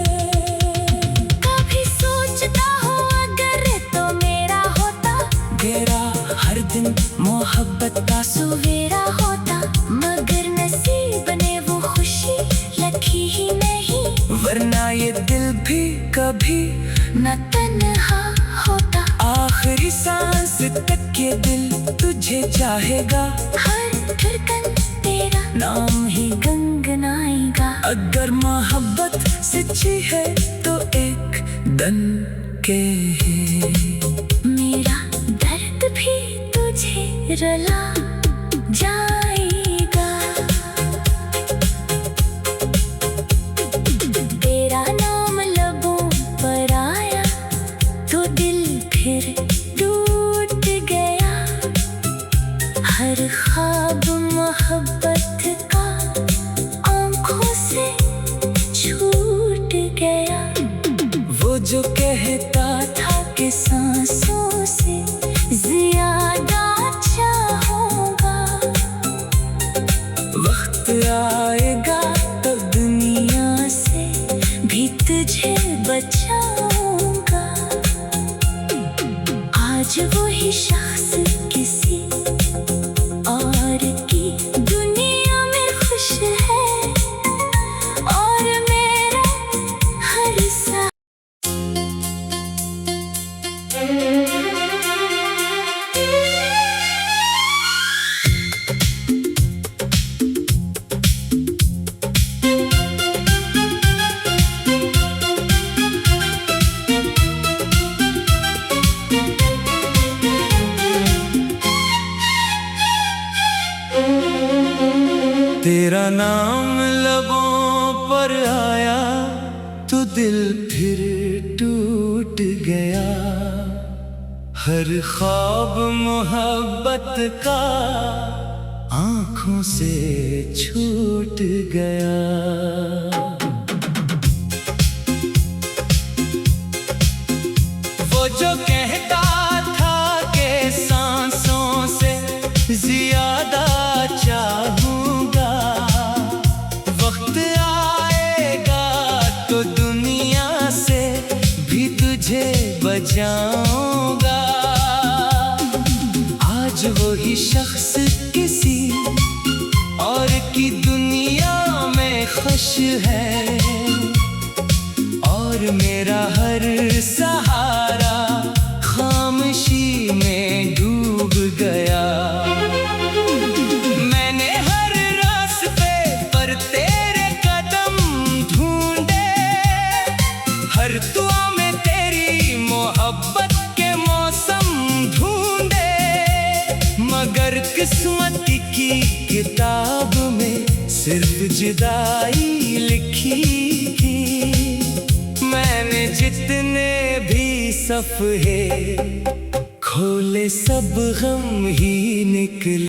कभी सोचता हूँ अगर तो मेरा होता, तेरा हर दिन मोहब्बत का सवेरा होता। मगर नसीब ने वो खुशी लखी ही नहीं, वरना ये दिल भी कभी न तन्हा होता। आखिरी सांस तक ये दिल तुझे चाहेगा, हर धड़कन तेरा नाम ही गुनगुनाएगा। अगर मोहब्बत सच्ची है तो एक दन के है। मेरा दर्द भी तुझे रुला जाएगा। तेरा नाम लबों पर आया तो दिल फिर टूट गया। हर ख्वाब मोहब्बत का आंखों से छूट गया। वो जो कहता था कि सांसों से ज्यादा चाहूंगा, वक्त आएगा तब दुनिया से भी तुझे बचाऊंगा। आज वही शख्स किसी और की दुनिया में खुश है, और मेरा हर सा तेरा नाम लबों पर आया तो दिल फिर टूट गया। हर ख्वाब मोहब्बत का आंखों से छूट गया। वो जो कहता था कि सांसों से ज्यादा चाहूंगा, वक्त आएगा तो दुनिया से भी तुझे बचाऊंगा। आज वही शख्स किसी और की दुनिया में खुश है, और मेरा हर सहारा खामोशी में डूब गया। मैंने हर रास्ते पर तेरे कदम ढूंढे, हर दुआ में तेरी मोहब्बत के मौसम ढूंढे, मगर किस्मत की किताब में सिर्फ जुदाई लिखी थी। मैंने जितने भी सफ़हे खोले सब गम ही निकले।